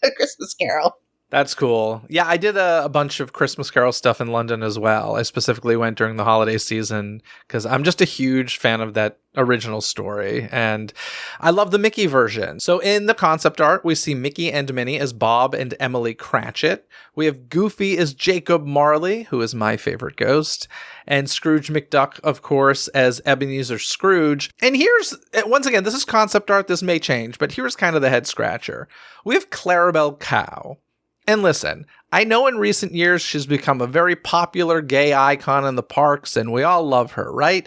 A Christmas Carol. That's cool. Yeah, I did a bunch of Christmas Carol stuff in London as well. I specifically went during the holiday season because I'm just a huge fan of that original story. And I love the Mickey version. So in the concept art, we see Mickey and Minnie as Bob and Emily Cratchit. We have Goofy as Jacob Marley, who is my favorite ghost. And Scrooge McDuck, of course, as Ebenezer Scrooge. And here's, once again, this is concept art. This may change, but here's kind of the head scratcher. We have Clarabelle Cow. And listen, I know in recent years she's become a very popular gay icon in the parks, and we all love her, right?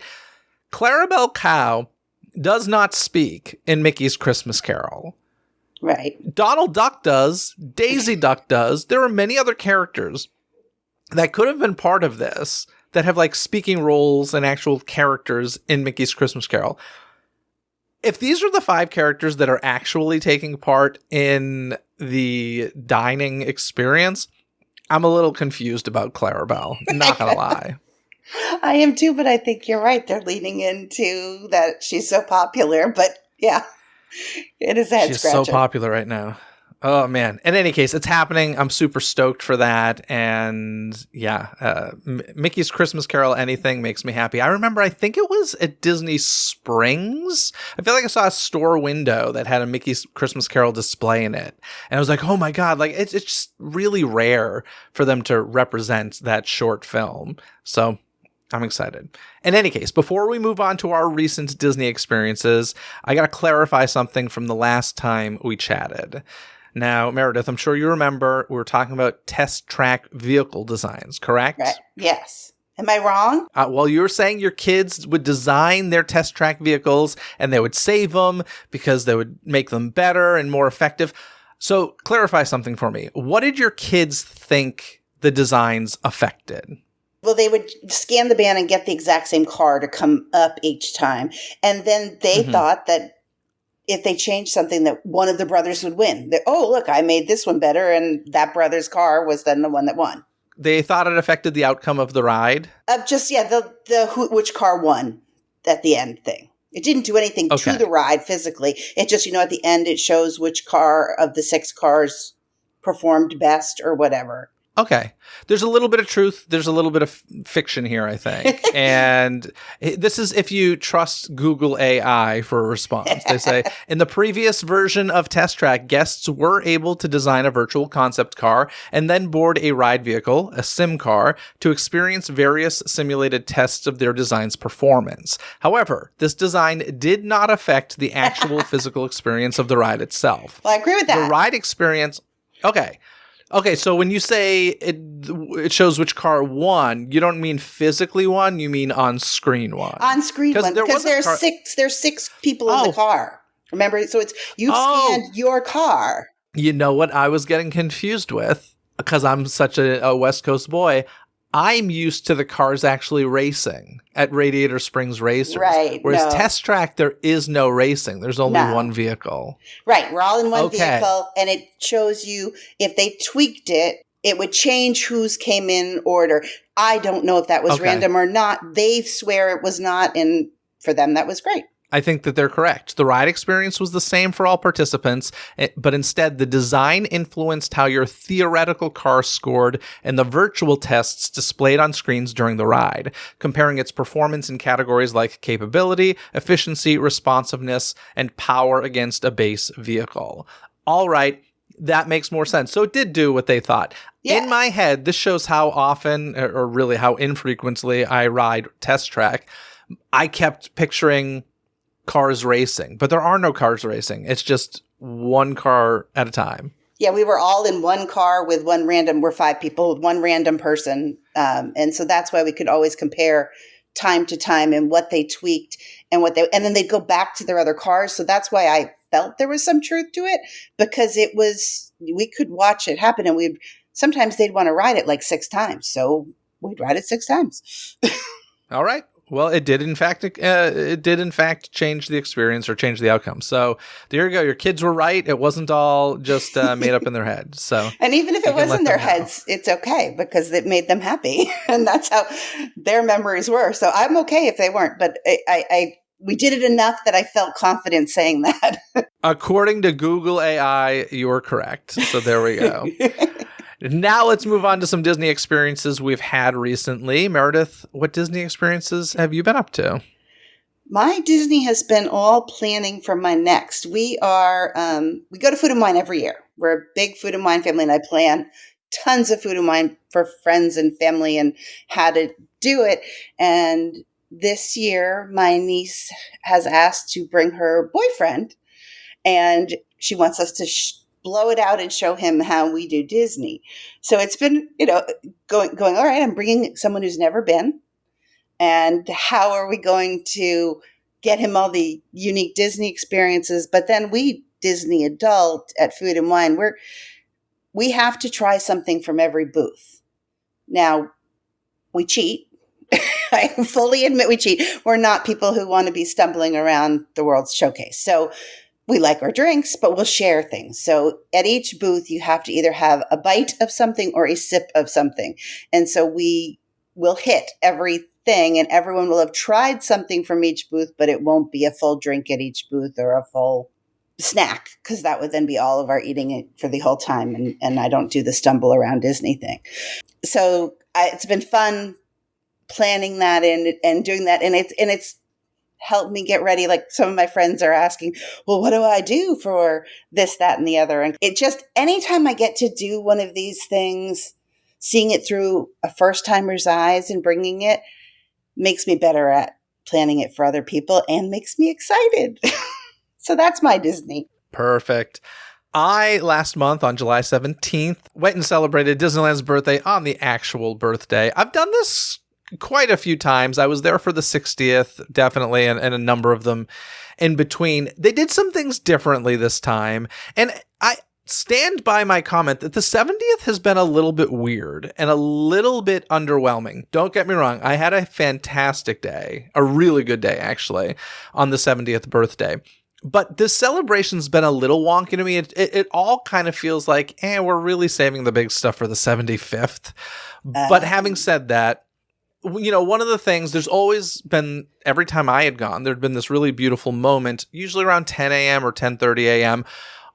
Clarabelle Cow does not speak in Mickey's Christmas Carol. Right. Donald Duck does. Daisy Duck does. There are many other characters that could have been part of this that have like speaking roles and actual characters in Mickey's Christmas Carol. If these are the 5 characters that are actually taking part in the dining experience, I'm a little confused about Clarabelle. Not gonna lie. I am too, but I think you're right. They're leaning into that she's so popular. But yeah, it is a head scratcher. She's so popular right now. Oh, man. In any case, it's happening. I'm super stoked for that. And yeah, Mickey's Christmas Carol, anything makes me happy. I remember, I think it was at Disney Springs. I feel like I saw a store window that had a Mickey's Christmas Carol display in it. And I was like, oh my God, like it's just really rare for them to represent that short film. So I'm excited. In any case, before we move on to our recent Disney experiences, I got to clarify something from the last time we chatted. Now, Meredith, I'm sure you remember we were talking about test track vehicle designs, correct? Right. Yes. Am I wrong? Well, you were saying your kids would design their test track vehicles and they would save them because they would make them better and more effective. So clarify something for me. What did your kids think the designs affected? Well, they would scan the band and get the exact same car to come up each time. And then they thought that if they changed something, that one of the brothers would win. That, oh, look, I made this one better, and that brother's car was then the one that won. They thought it affected the outcome of the ride? Of just, which car won at the end thing. It didn't do anything to the ride physically. It just, at the end, it shows which car of the 6 cars performed best or whatever. Okay. There's a little bit of truth. There's a little bit of fiction here, I think. And this is if you trust Google AI for a response. They say, in the previous version of Test Track, guests were able to design a virtual concept car and then board a ride vehicle, a sim car, to experience various simulated tests of their design's performance. However, this design did not affect the actual physical experience of the ride itself. Well, I agree with that. The ride experience... Okay, so when you say it shows which car won, you don't mean physically won, you mean on screen won. On screen won, because there's 6 people in the car. Remember, so it's you scanned your car. You know what I was getting confused with? Because I'm such a West Coast boy. I'm used to the cars actually racing at Radiator Springs Racers. Right. Whereas Test Track, there is no racing. There's only one vehicle. Right. We're all in one vehicle, and it shows you if they tweaked it, it would change whose came in order. I don't know if that was random or not. They swear it was not, and for them, that was great. I think that they're correct. The ride experience was the same for all participants, but instead the design influenced how your theoretical car scored and the virtual tests displayed on screens during the ride, comparing its performance in categories like capability, efficiency, responsiveness, and power against a base vehicle. All right. That makes more sense. So it did do what they thought. Yeah. In my head, this shows how often, or really how infrequently, I ride Test Track. I kept picturing cars racing, but there are no cars racing. It's just one car at a time. Yeah, we were all in one car with we're 5 people with one random person. And so that's why we could always compare time to time and what they tweaked and then they'd go back to their other cars. So that's why I felt there was some truth to it, because we could watch it happen, and sometimes they'd want to ride it like 6 times. So we'd ride it 6 times. All right. Well, it did in fact change the experience or change the outcome. So there you go. Your kids were right. It wasn't all just made up in their head. So, and even if it was in their heads, it's okay because it made them happy, and that's how their memories were. So I'm okay if they weren't, but we did it enough that I felt confident saying that. According to Google AI, you're correct. So there we go. Now let's move on to some Disney experiences we've had recently. Meredith, what Disney experiences have you been up to? My Disney has been all planning for my next. We go to Food and Wine every year. We're a big Food and Wine family, and I plan tons of Food and Wine for friends and family and how to do it. And this year, my niece has asked to bring her boyfriend, and she wants us to blow it out and show him how we do Disney. So it's been, going, all right, I'm bringing someone who's never been. And how are we going to get him all the unique Disney experiences? But then we, Disney adult at Food and Wine, we have to try something from every booth. Now, we cheat. I fully admit we cheat. We're not people who want to be stumbling around the World's Showcase. So we like our drinks, but we'll share things. So at each booth, you have to either have a bite of something or a sip of something. And so we will hit everything, and everyone will have tried something from each booth, but it won't be a full drink at each booth or a full snack, because that would then be all of our eating it for the whole time. And I don't do the stumble around Disney thing. So it's been fun planning that and doing that. And it's help me get ready. Like some of my friends are asking, well, what do I do for this, that, and the other? And it just, anytime I get to do one of these things, seeing it through a first timer's eyes and bringing it makes me better at planning it for other people and makes me excited. So that's my Disney. Perfect. I, last month on July 17th, went and celebrated Disneyland's birthday on the actual birthday. I've done this quite a few times. I was there for the 60th, definitely, and a number of them in between. They did some things differently this time. And stand by my comment that the 70th has been a little bit weird and a little bit underwhelming. Don't get me wrong. I had a fantastic day, a really good day, actually, on the 70th birthday. But this celebration's been a little wonky to me. It all kind of feels like, we're really saving the big stuff for the 75th. But having said that, one of the things, there's always been, every time I had gone, there'd been this really beautiful moment, usually around 10 a.m. or 10:30 a.m.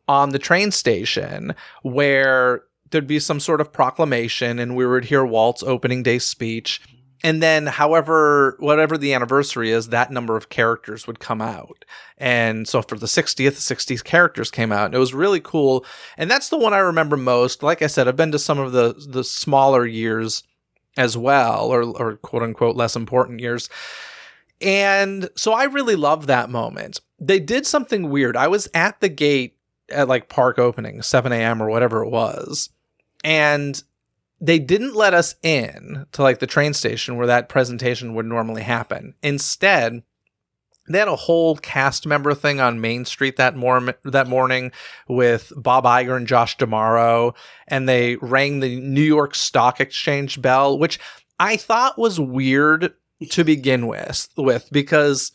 on the train station, where there'd be some sort of proclamation and we would hear Walt's opening day speech. And then whatever the anniversary is, that number of characters would come out. And so for the 60th, 60 characters came out, and it was really cool. And that's the one I remember most. Like I said, I've been to some of the smaller years as well, or quote unquote less important years. And so I really loved that moment. They did something weird. I was at the gate at like park opening, 7 a.m. or whatever it was. And they didn't let us in to like the train station where that presentation would normally happen. Instead, they had a whole cast member thing on Main Street that morning with Bob Iger and Josh D'Amaro, and they rang the New York Stock Exchange bell, which I thought was weird to begin with because,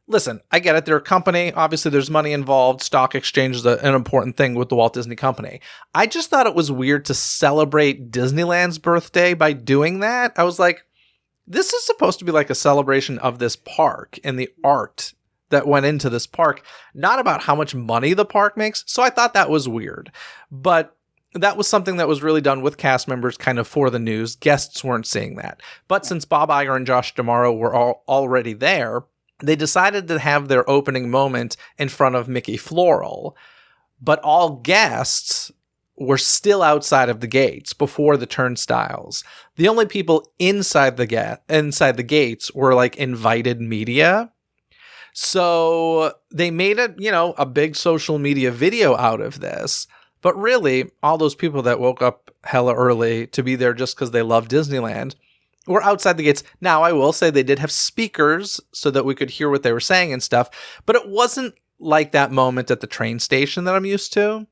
listen, I get it. They're a company. Obviously, there's money involved. Stock exchange is an important thing with the Walt Disney Company. I just thought it was weird to celebrate Disneyland's birthday by doing that. I was like, this is supposed to be like a celebration of this park and the art that went into this park, not about how much money the park makes. So I thought that was weird. But that was something that was really done with cast members kind of for the news. Guests weren't seeing that. But since Bob Iger and Josh D'Amaro were already there, they decided to have their opening moment in front of Mickey Floral. But all guests were still outside of the gates before the turnstiles. The only people inside the gates were like invited media. So they made a big social media video out of this. But really, all those people that woke up hella early to be there just because they love Disneyland were outside the gates. Now, I will say they did have speakers so that we could hear what they were saying and stuff, but it wasn't like that moment at the train station that I'm used to.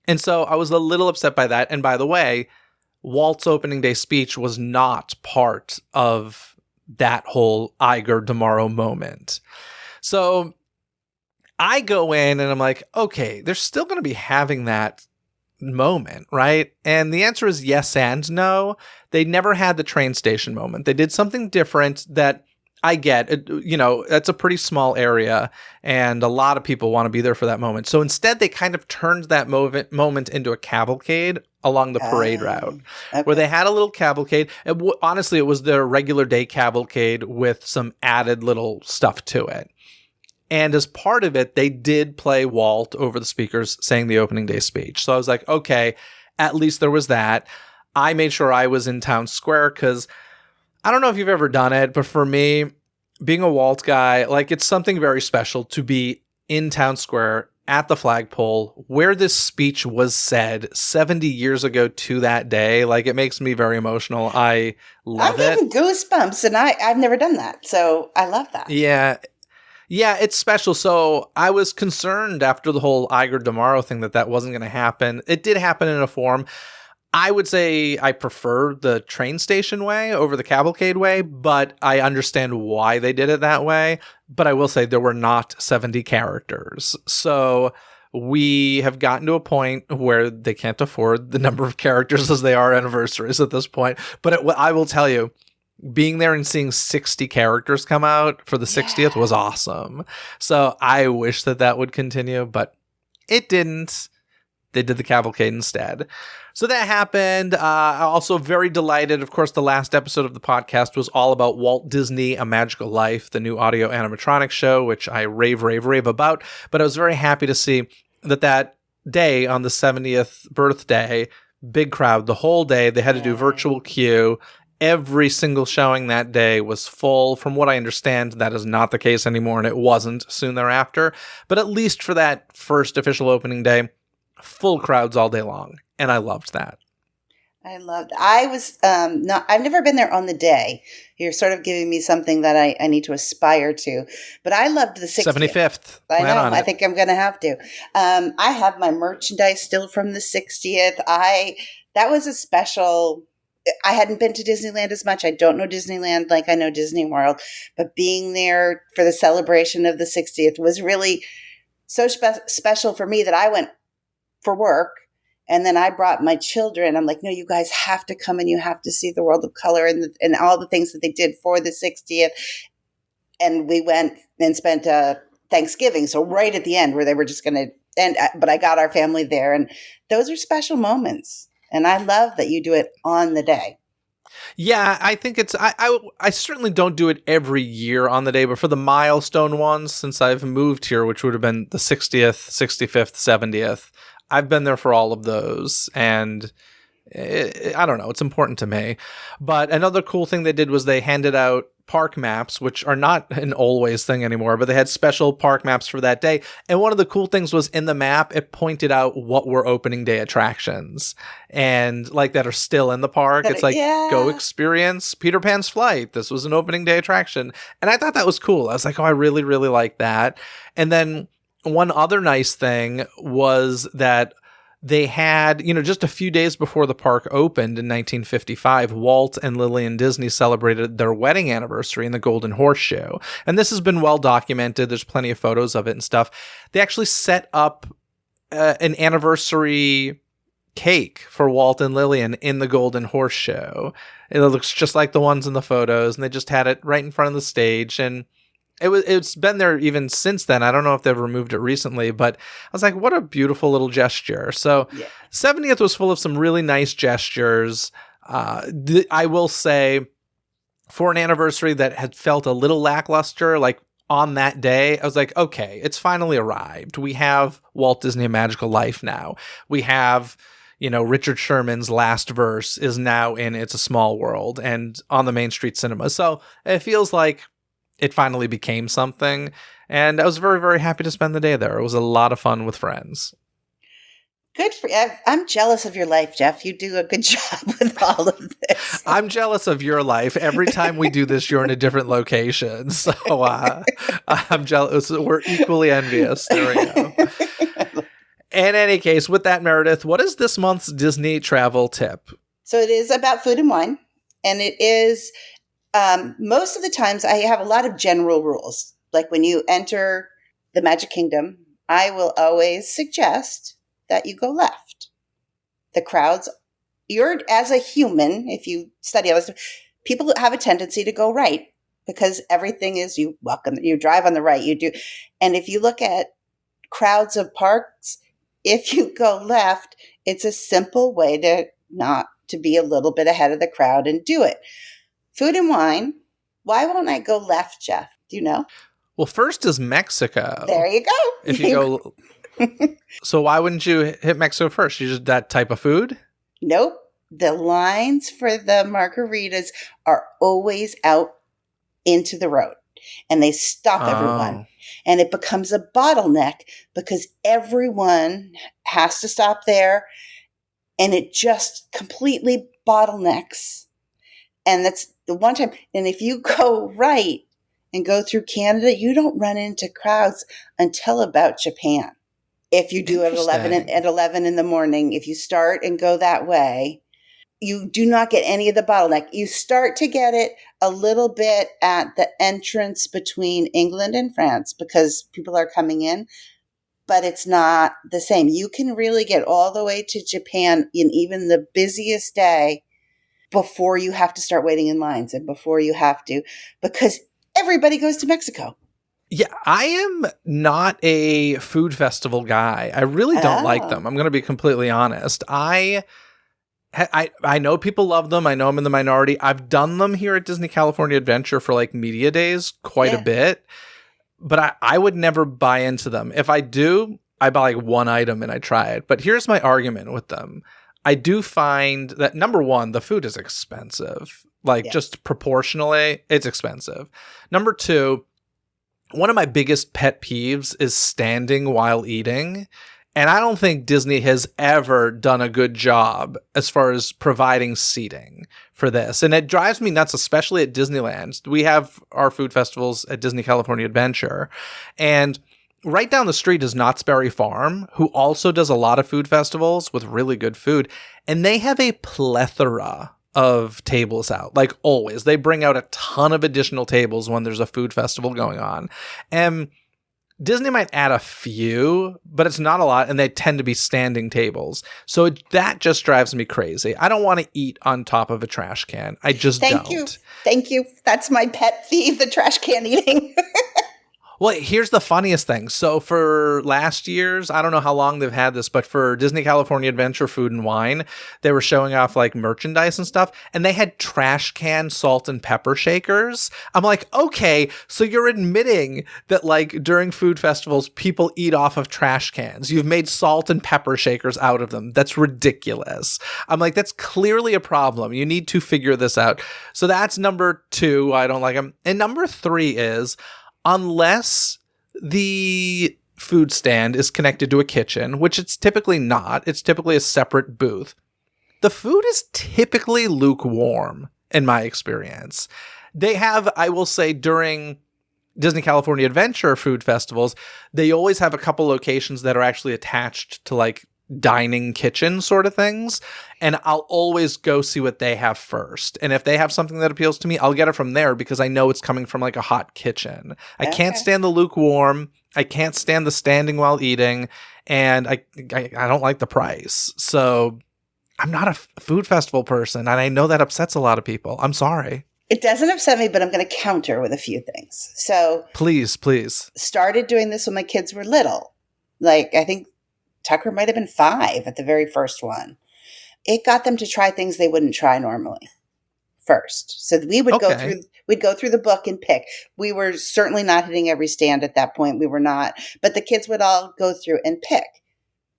And so I was a little upset by that. And by the way, Walt's opening day speech was not part of that whole Iger D'Amaro moment. So I go in and I'm like, okay, they're still going to be having that moment, right? And the answer is yes and no. They never had the train station moment. They did something different that I get. That's a pretty small area and a lot of people want to be there for that moment. So instead, they kind of turned that moment into a cavalcade along the parade route, where they had a little cavalcade. Honestly, it was their regular day cavalcade with some added little stuff to it. And as part of it, they did play Walt over the speakers saying the opening day speech. So I was like, okay, at least there was that. I made sure I was in Town Square because I don't know if you've ever done it, but for me, being a Walt guy, like it's something very special to be in Town Square at the flagpole where this speech was said 70 years ago to that day. Like it makes me very emotional. I love it. I'm getting goosebumps and I've never done that. So I love that. Yeah, it's special. So I was concerned after the whole Iger D'Amaro thing that wasn't going to happen. It did happen in a form. I would say I prefer the train station way over the cavalcade way, but I understand why they did it that way. But I will say there were not 70 characters. So we have gotten to a point where they can't afford the number of characters as they are anniversaries at this point. But I will tell you, being there and seeing 60 characters come out for the 60th was awesome. So I wish that would continue, but it didn't. They did the cavalcade instead. So that happened. Also very delighted. Of course, the last episode of the podcast was all about Walt Disney, A Magical Life, the new audio animatronic show, which I rave about. But I was very happy to see that day on the 70th birthday, big crowd the whole day. They had to do virtual queue. Every single showing that day was full. From what I understand, that is not the case anymore, and it wasn't soon thereafter. But at least for that first official opening day, full crowds all day long, and I loved that. I loved. I was not. I've never been there on the day. You're sort of giving me something that I need to aspire to. But I loved the 60th. 75th. I Plan know. on I it. think I'm going to have to. I have my merchandise still from the 60th. That was a special. I hadn't been to Disneyland as much. I don't know Disneyland like I know Disney World, but being there for the celebration of the 60th was really so special for me that I went for work. And then I brought my children. I'm like, no, you guys have to come and you have to see the World of Color and all the things that they did for the 60th. And we went and spent Thanksgiving. So right at the end where they were just going to end, but I got our family there. And those are special moments. And I love that you do it on the day. Yeah, I think it's I certainly don't do it every year on the day, but for the milestone ones, since I've moved here, which would have been the 60th, 65th, 70th, I've been there for all of those, and I don't know, it's important to me. But another cool thing they did was they handed out park maps, which are not an always thing anymore, but they had special park maps for that day. And one of the cool things was in the map, it pointed out what were opening day attractions and like that are still in the park. It's like, go experience Peter Pan's Flight. This was an opening day attraction. And I thought that was cool. I was like, oh, I really, really like that. And then one other nice thing was that they had, just a few days before the park opened in 1955, Walt and Lillian Disney celebrated their wedding anniversary in the Golden Horseshoe. And this has been well documented. There's plenty of photos of it and stuff. They actually set up an anniversary cake for Walt and Lillian in the Golden Horseshoe. It looks just like the ones in the photos, and they just had it right in front of the stage. And it's been there even since then. I don't know if they've removed it recently, but I was like, what a beautiful little gesture. So 70th was full of some really nice gestures. I will say, for an anniversary that had felt a little lackluster, like on that day, I was like, okay, it's finally arrived. We have Walt Disney: A Magical Life now. We have, Richard Sherman's last verse is now in It's a Small World and on the Main Street Cinema. So it feels like it finally became something, and I was very, very happy to spend the day there. It was a lot of fun with friends. Good for you. I'm jealous of your life, Jeff. You do a good job with all of this. I'm jealous of your life. Every time we do this, you're in a different location. So I'm jealous. We're equally envious. There we go. In any case, with that, Meredith, what is this month's Disney travel tip? So it is about food and wine, and it is... most of the times I have a lot of general rules. Like when you enter the Magic Kingdom, I will always suggest that you go left. The crowds, as a human, if you study all this, people have a tendency to go right because everything is you drive on the right, you do. And if you look at crowds of parks, if you go left, it's a simple way to be a little bit ahead of the crowd and do it. Food and wine. Why won't I go left, Jeff? Do you know? Well, first is Mexico. There you go. If you go, so why wouldn't you hit Mexico first? You just that type of food? Nope. The lines for the margaritas are always out into the road, and they stop everyone, and it becomes a bottleneck because everyone has to stop there, and it just completely bottlenecks. And that's the one time. And if you go right and go through Canada, you don't run into crowds until about Japan. If you do at 11 in the morning, if you start and go that way, you do not get any of the bottleneck. You start to get it a little bit at the entrance between England and France because people are coming in, but it's not the same. You can really get all the way to Japan in even the busiest day before you have to start waiting in lines and before you have to, because everybody goes to Mexico. Yeah, I am not a food festival guy. I really don't like them. I'm going to be completely honest. I know people love them. I know I'm in the minority. I've done them here at Disney California Adventure for like media days quite a bit, but I would never buy into them. If I do, I buy like one item and I try it. But here's my argument with them. I do find that, number one, the food is expensive. Just proportionally, it's expensive. Number two, one of my biggest pet peeves is standing while eating. And I don't think Disney has ever done a good job as far as providing seating for this. And it drives me nuts, especially at Disneyland. We have our food festivals at Disney California Adventure. And right down the street is Knott's Berry Farm, who also does a lot of food festivals with really good food. And they have a plethora of tables out, like always. They bring out a ton of additional tables when there's a food festival going on. And Disney might add a few, but it's not a lot, and they tend to be standing tables. So that just drives me crazy. I don't want to eat on top of a trash can. I just don't. Thank you. That's my pet peeve, the trash can eating. Well, here's the funniest thing. So for last year's, I don't know how long they've had this, but for Disney California Adventure Food and Wine, they were showing off like merchandise and stuff, and they had trash can salt and pepper shakers. I'm like, okay, so you're admitting that like during food festivals, people eat off of trash cans. You've made salt and pepper shakers out of them. That's ridiculous. I'm like, that's clearly a problem. You need to figure this out. So that's number 2. I don't like them. And number 3 is, unless the food stand is connected to a kitchen, which it's typically not, it's typically a separate booth, the food is typically lukewarm in my experience. They have, I will say, during Disney California Adventure food festivals, they always have a couple locations that are actually attached to like dining kitchen sort of things, and I'll always go see what they have first. And if they have something that appeals to me, I'll get it from there because I know it's coming from like a hot kitchen. I can't stand the lukewarm. I can't stand the standing while eating, and I don't like the price. So I'm not a food festival person, and I know that upsets a lot of people. I'm sorry. It doesn't upset me, but I'm going to counter with a few things. So please. Started doing this when my kids were little. Like, I think Tucker might have been 5 at the very first one. It got them to try things they wouldn't try normally first. So we would go through the book and pick. We were certainly not hitting every stand at that point. We were not, but the kids would all go through and pick.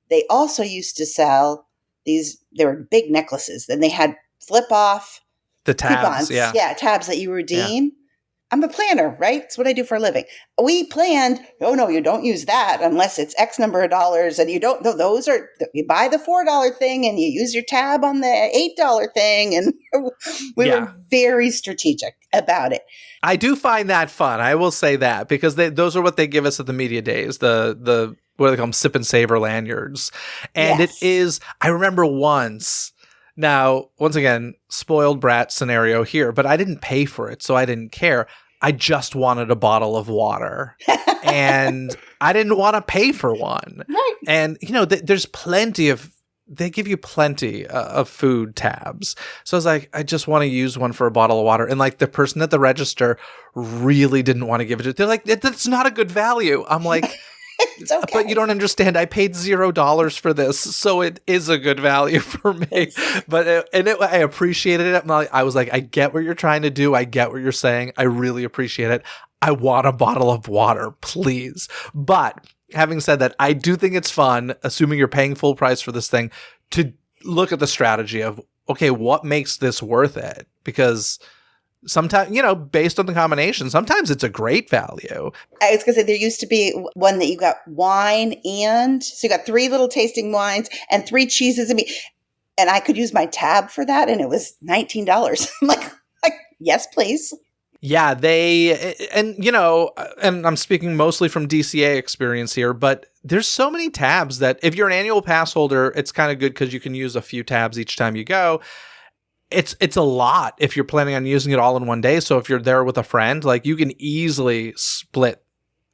They also used to sell these, they were big necklaces, and they had flip off the tabs. coupons. Yeah, tabs that you redeem. Yeah. I'm a planner, right? It's what I do for a living. We planned, oh no, you don't use that unless it's X number of dollars, and you don't, those are, you buy the $4 thing and you use your tab on the $8 thing. And we were very strategic about it. I do find that fun. I will say that, because those are what they give us at the media days, the what do they call them, sip and savor lanyards. And it is, I remember once, now, once again, spoiled brat scenario here, but I didn't pay for it, so I didn't care. I just wanted a bottle of water, and I didn't want to pay for one. Right. And, you know, there's plenty of, they give you plenty of food tabs. So I was like, I just want to use one for a bottle of water. And like the person at the register really didn't want to give it to, they're like, that's not a good value. I'm like, it's okay. But you don't understand. I paid $0 for this, so it is a good value for me. But I appreciated it. I was like, I get what you're trying to do. I get what you're saying. I really appreciate it. I want a bottle of water, please. But having said that, I do think it's fun, assuming you're paying full price for this thing, to look at the strategy of, okay, what makes this worth it? Because sometimes, you know, based on the combination, sometimes it's a great value. I was going to say, there used to be one that you got wine, and so you got 3 little tasting wines and 3 cheeses and meat. And I could use my tab for that, and it was $19. I'm like, yes, please. Yeah, and you know, and I'm speaking mostly from DCA experience here, but there's so many tabs that if you're an annual pass holder, it's kind of good because you can use a few tabs each time you go. It's a lot if you're planning on using it all in one day. So if you're there with a friend, like you can easily split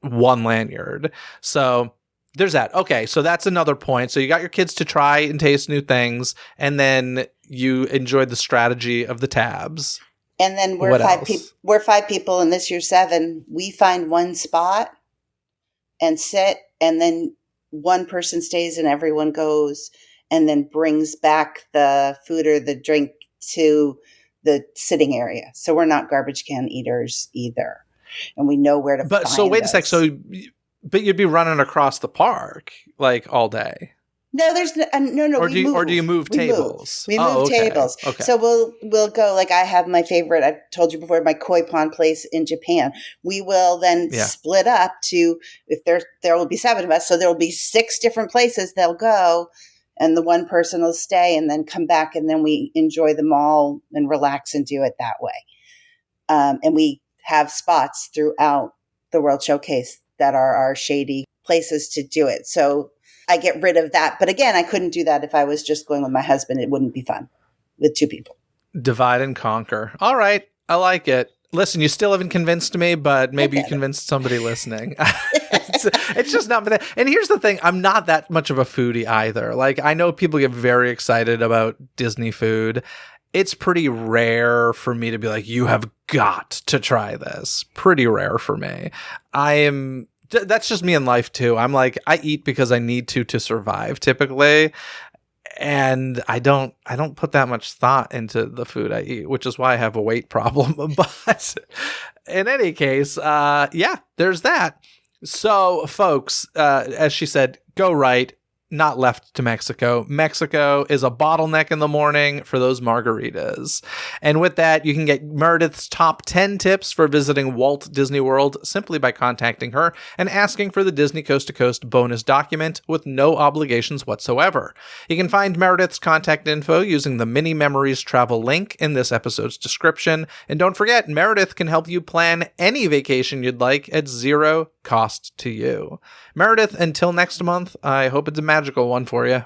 one lanyard. So there's that. Okay, so that's another point. So you got your kids to try and taste new things, and then you enjoyed the strategy of the tabs. And then we're 5 people, and this year's 7. We find one spot and sit, and then one person stays and everyone goes, and then brings back the food or the drink to the sitting area. So we're not garbage can eaters either. And we know where to find so wait those. a sec. But you'd be running across the park like all day. No, there's no. Or do you move tables? We move tables. Okay. So we'll go, like, I have my favorite. I've told you before, my koi pond place in Japan. We will then split up to, if there will be 7 of us, so there will be 6 different places they'll go, and the one person will stay and then come back, and then we enjoy them all and relax and do it that way. And we have spots throughout the World Showcase that are our shady places to do it. So I get rid of that. But again, I couldn't do that if I was just going with my husband. It wouldn't be fun with 2 people. Divide and conquer. All right. I like it. Listen, you still haven't convinced me, but maybe you convinced somebody listening. It's just not that. And here's the thing. I'm not that much of a foodie either. Like, I know people get very excited about Disney food. It's pretty rare for me to be like, you have got to try this. Pretty rare for me. That's just me in life too. I'm like, I eat because I need to survive typically. And I don't put that much thought into the food I eat, which is why I have a weight problem. But in any case, there's that. So folks, as she said, go right, not left to Mexico. Mexico is a bottleneck in the morning for those margaritas. And with that, you can get Meredith's top 10 tips for visiting Walt Disney World simply by contacting her and asking for the Disney Coast to Coast bonus document with no obligations whatsoever. You can find Meredith's contact info using the Mini Memories travel link in this episode's description. And don't forget, Meredith can help you plan any vacation you'd like at 0 cost to you. Meredith, until next month, I hope it's a magical one for you.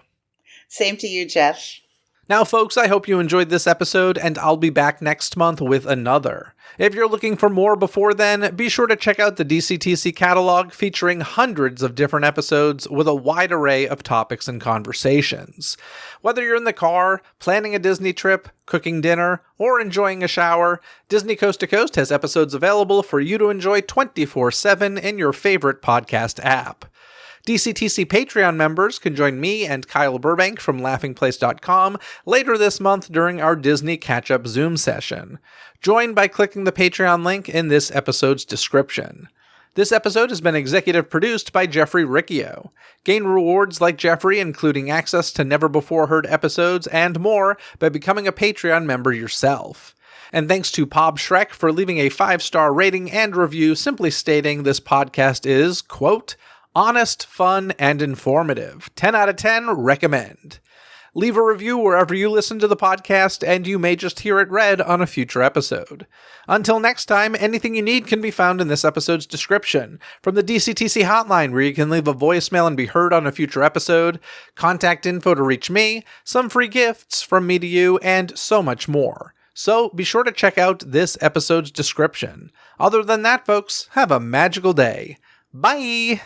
Same to you, Jeff. Now, folks, I hope you enjoyed this episode, and I'll be back next month with another. If you're looking for more before then, be sure to check out the DCTC catalog featuring hundreds of different episodes with a wide array of topics and conversations. Whether you're in the car, planning a Disney trip, cooking dinner, or enjoying a shower, Disney Coast to Coast has episodes available for you to enjoy 24/7 in your favorite podcast app. DCTC Patreon members can join me and Kyle Burbank from laughingplace.com later this month during our Disney Catch-Up Zoom session. Join by clicking the Patreon link in this episode's description. This episode has been executive produced by Jeffrey Riccio. Gain rewards like Jeffrey, including access to never-before-heard episodes and more by becoming a Patreon member yourself. And thanks to Pob Shrek for leaving a 5-star rating and review simply stating this podcast is, quote, honest, fun, and informative. 10 out of 10, recommend. Leave a review wherever you listen to the podcast, and you may just hear it read on a future episode. Until next time, anything you need can be found in this episode's description. From the DCTC hotline, where you can leave a voicemail and be heard on a future episode, contact info to reach me, some free gifts from me to you, and so much more. So be sure to check out this episode's description. Other than that, folks, have a magical day. Bye!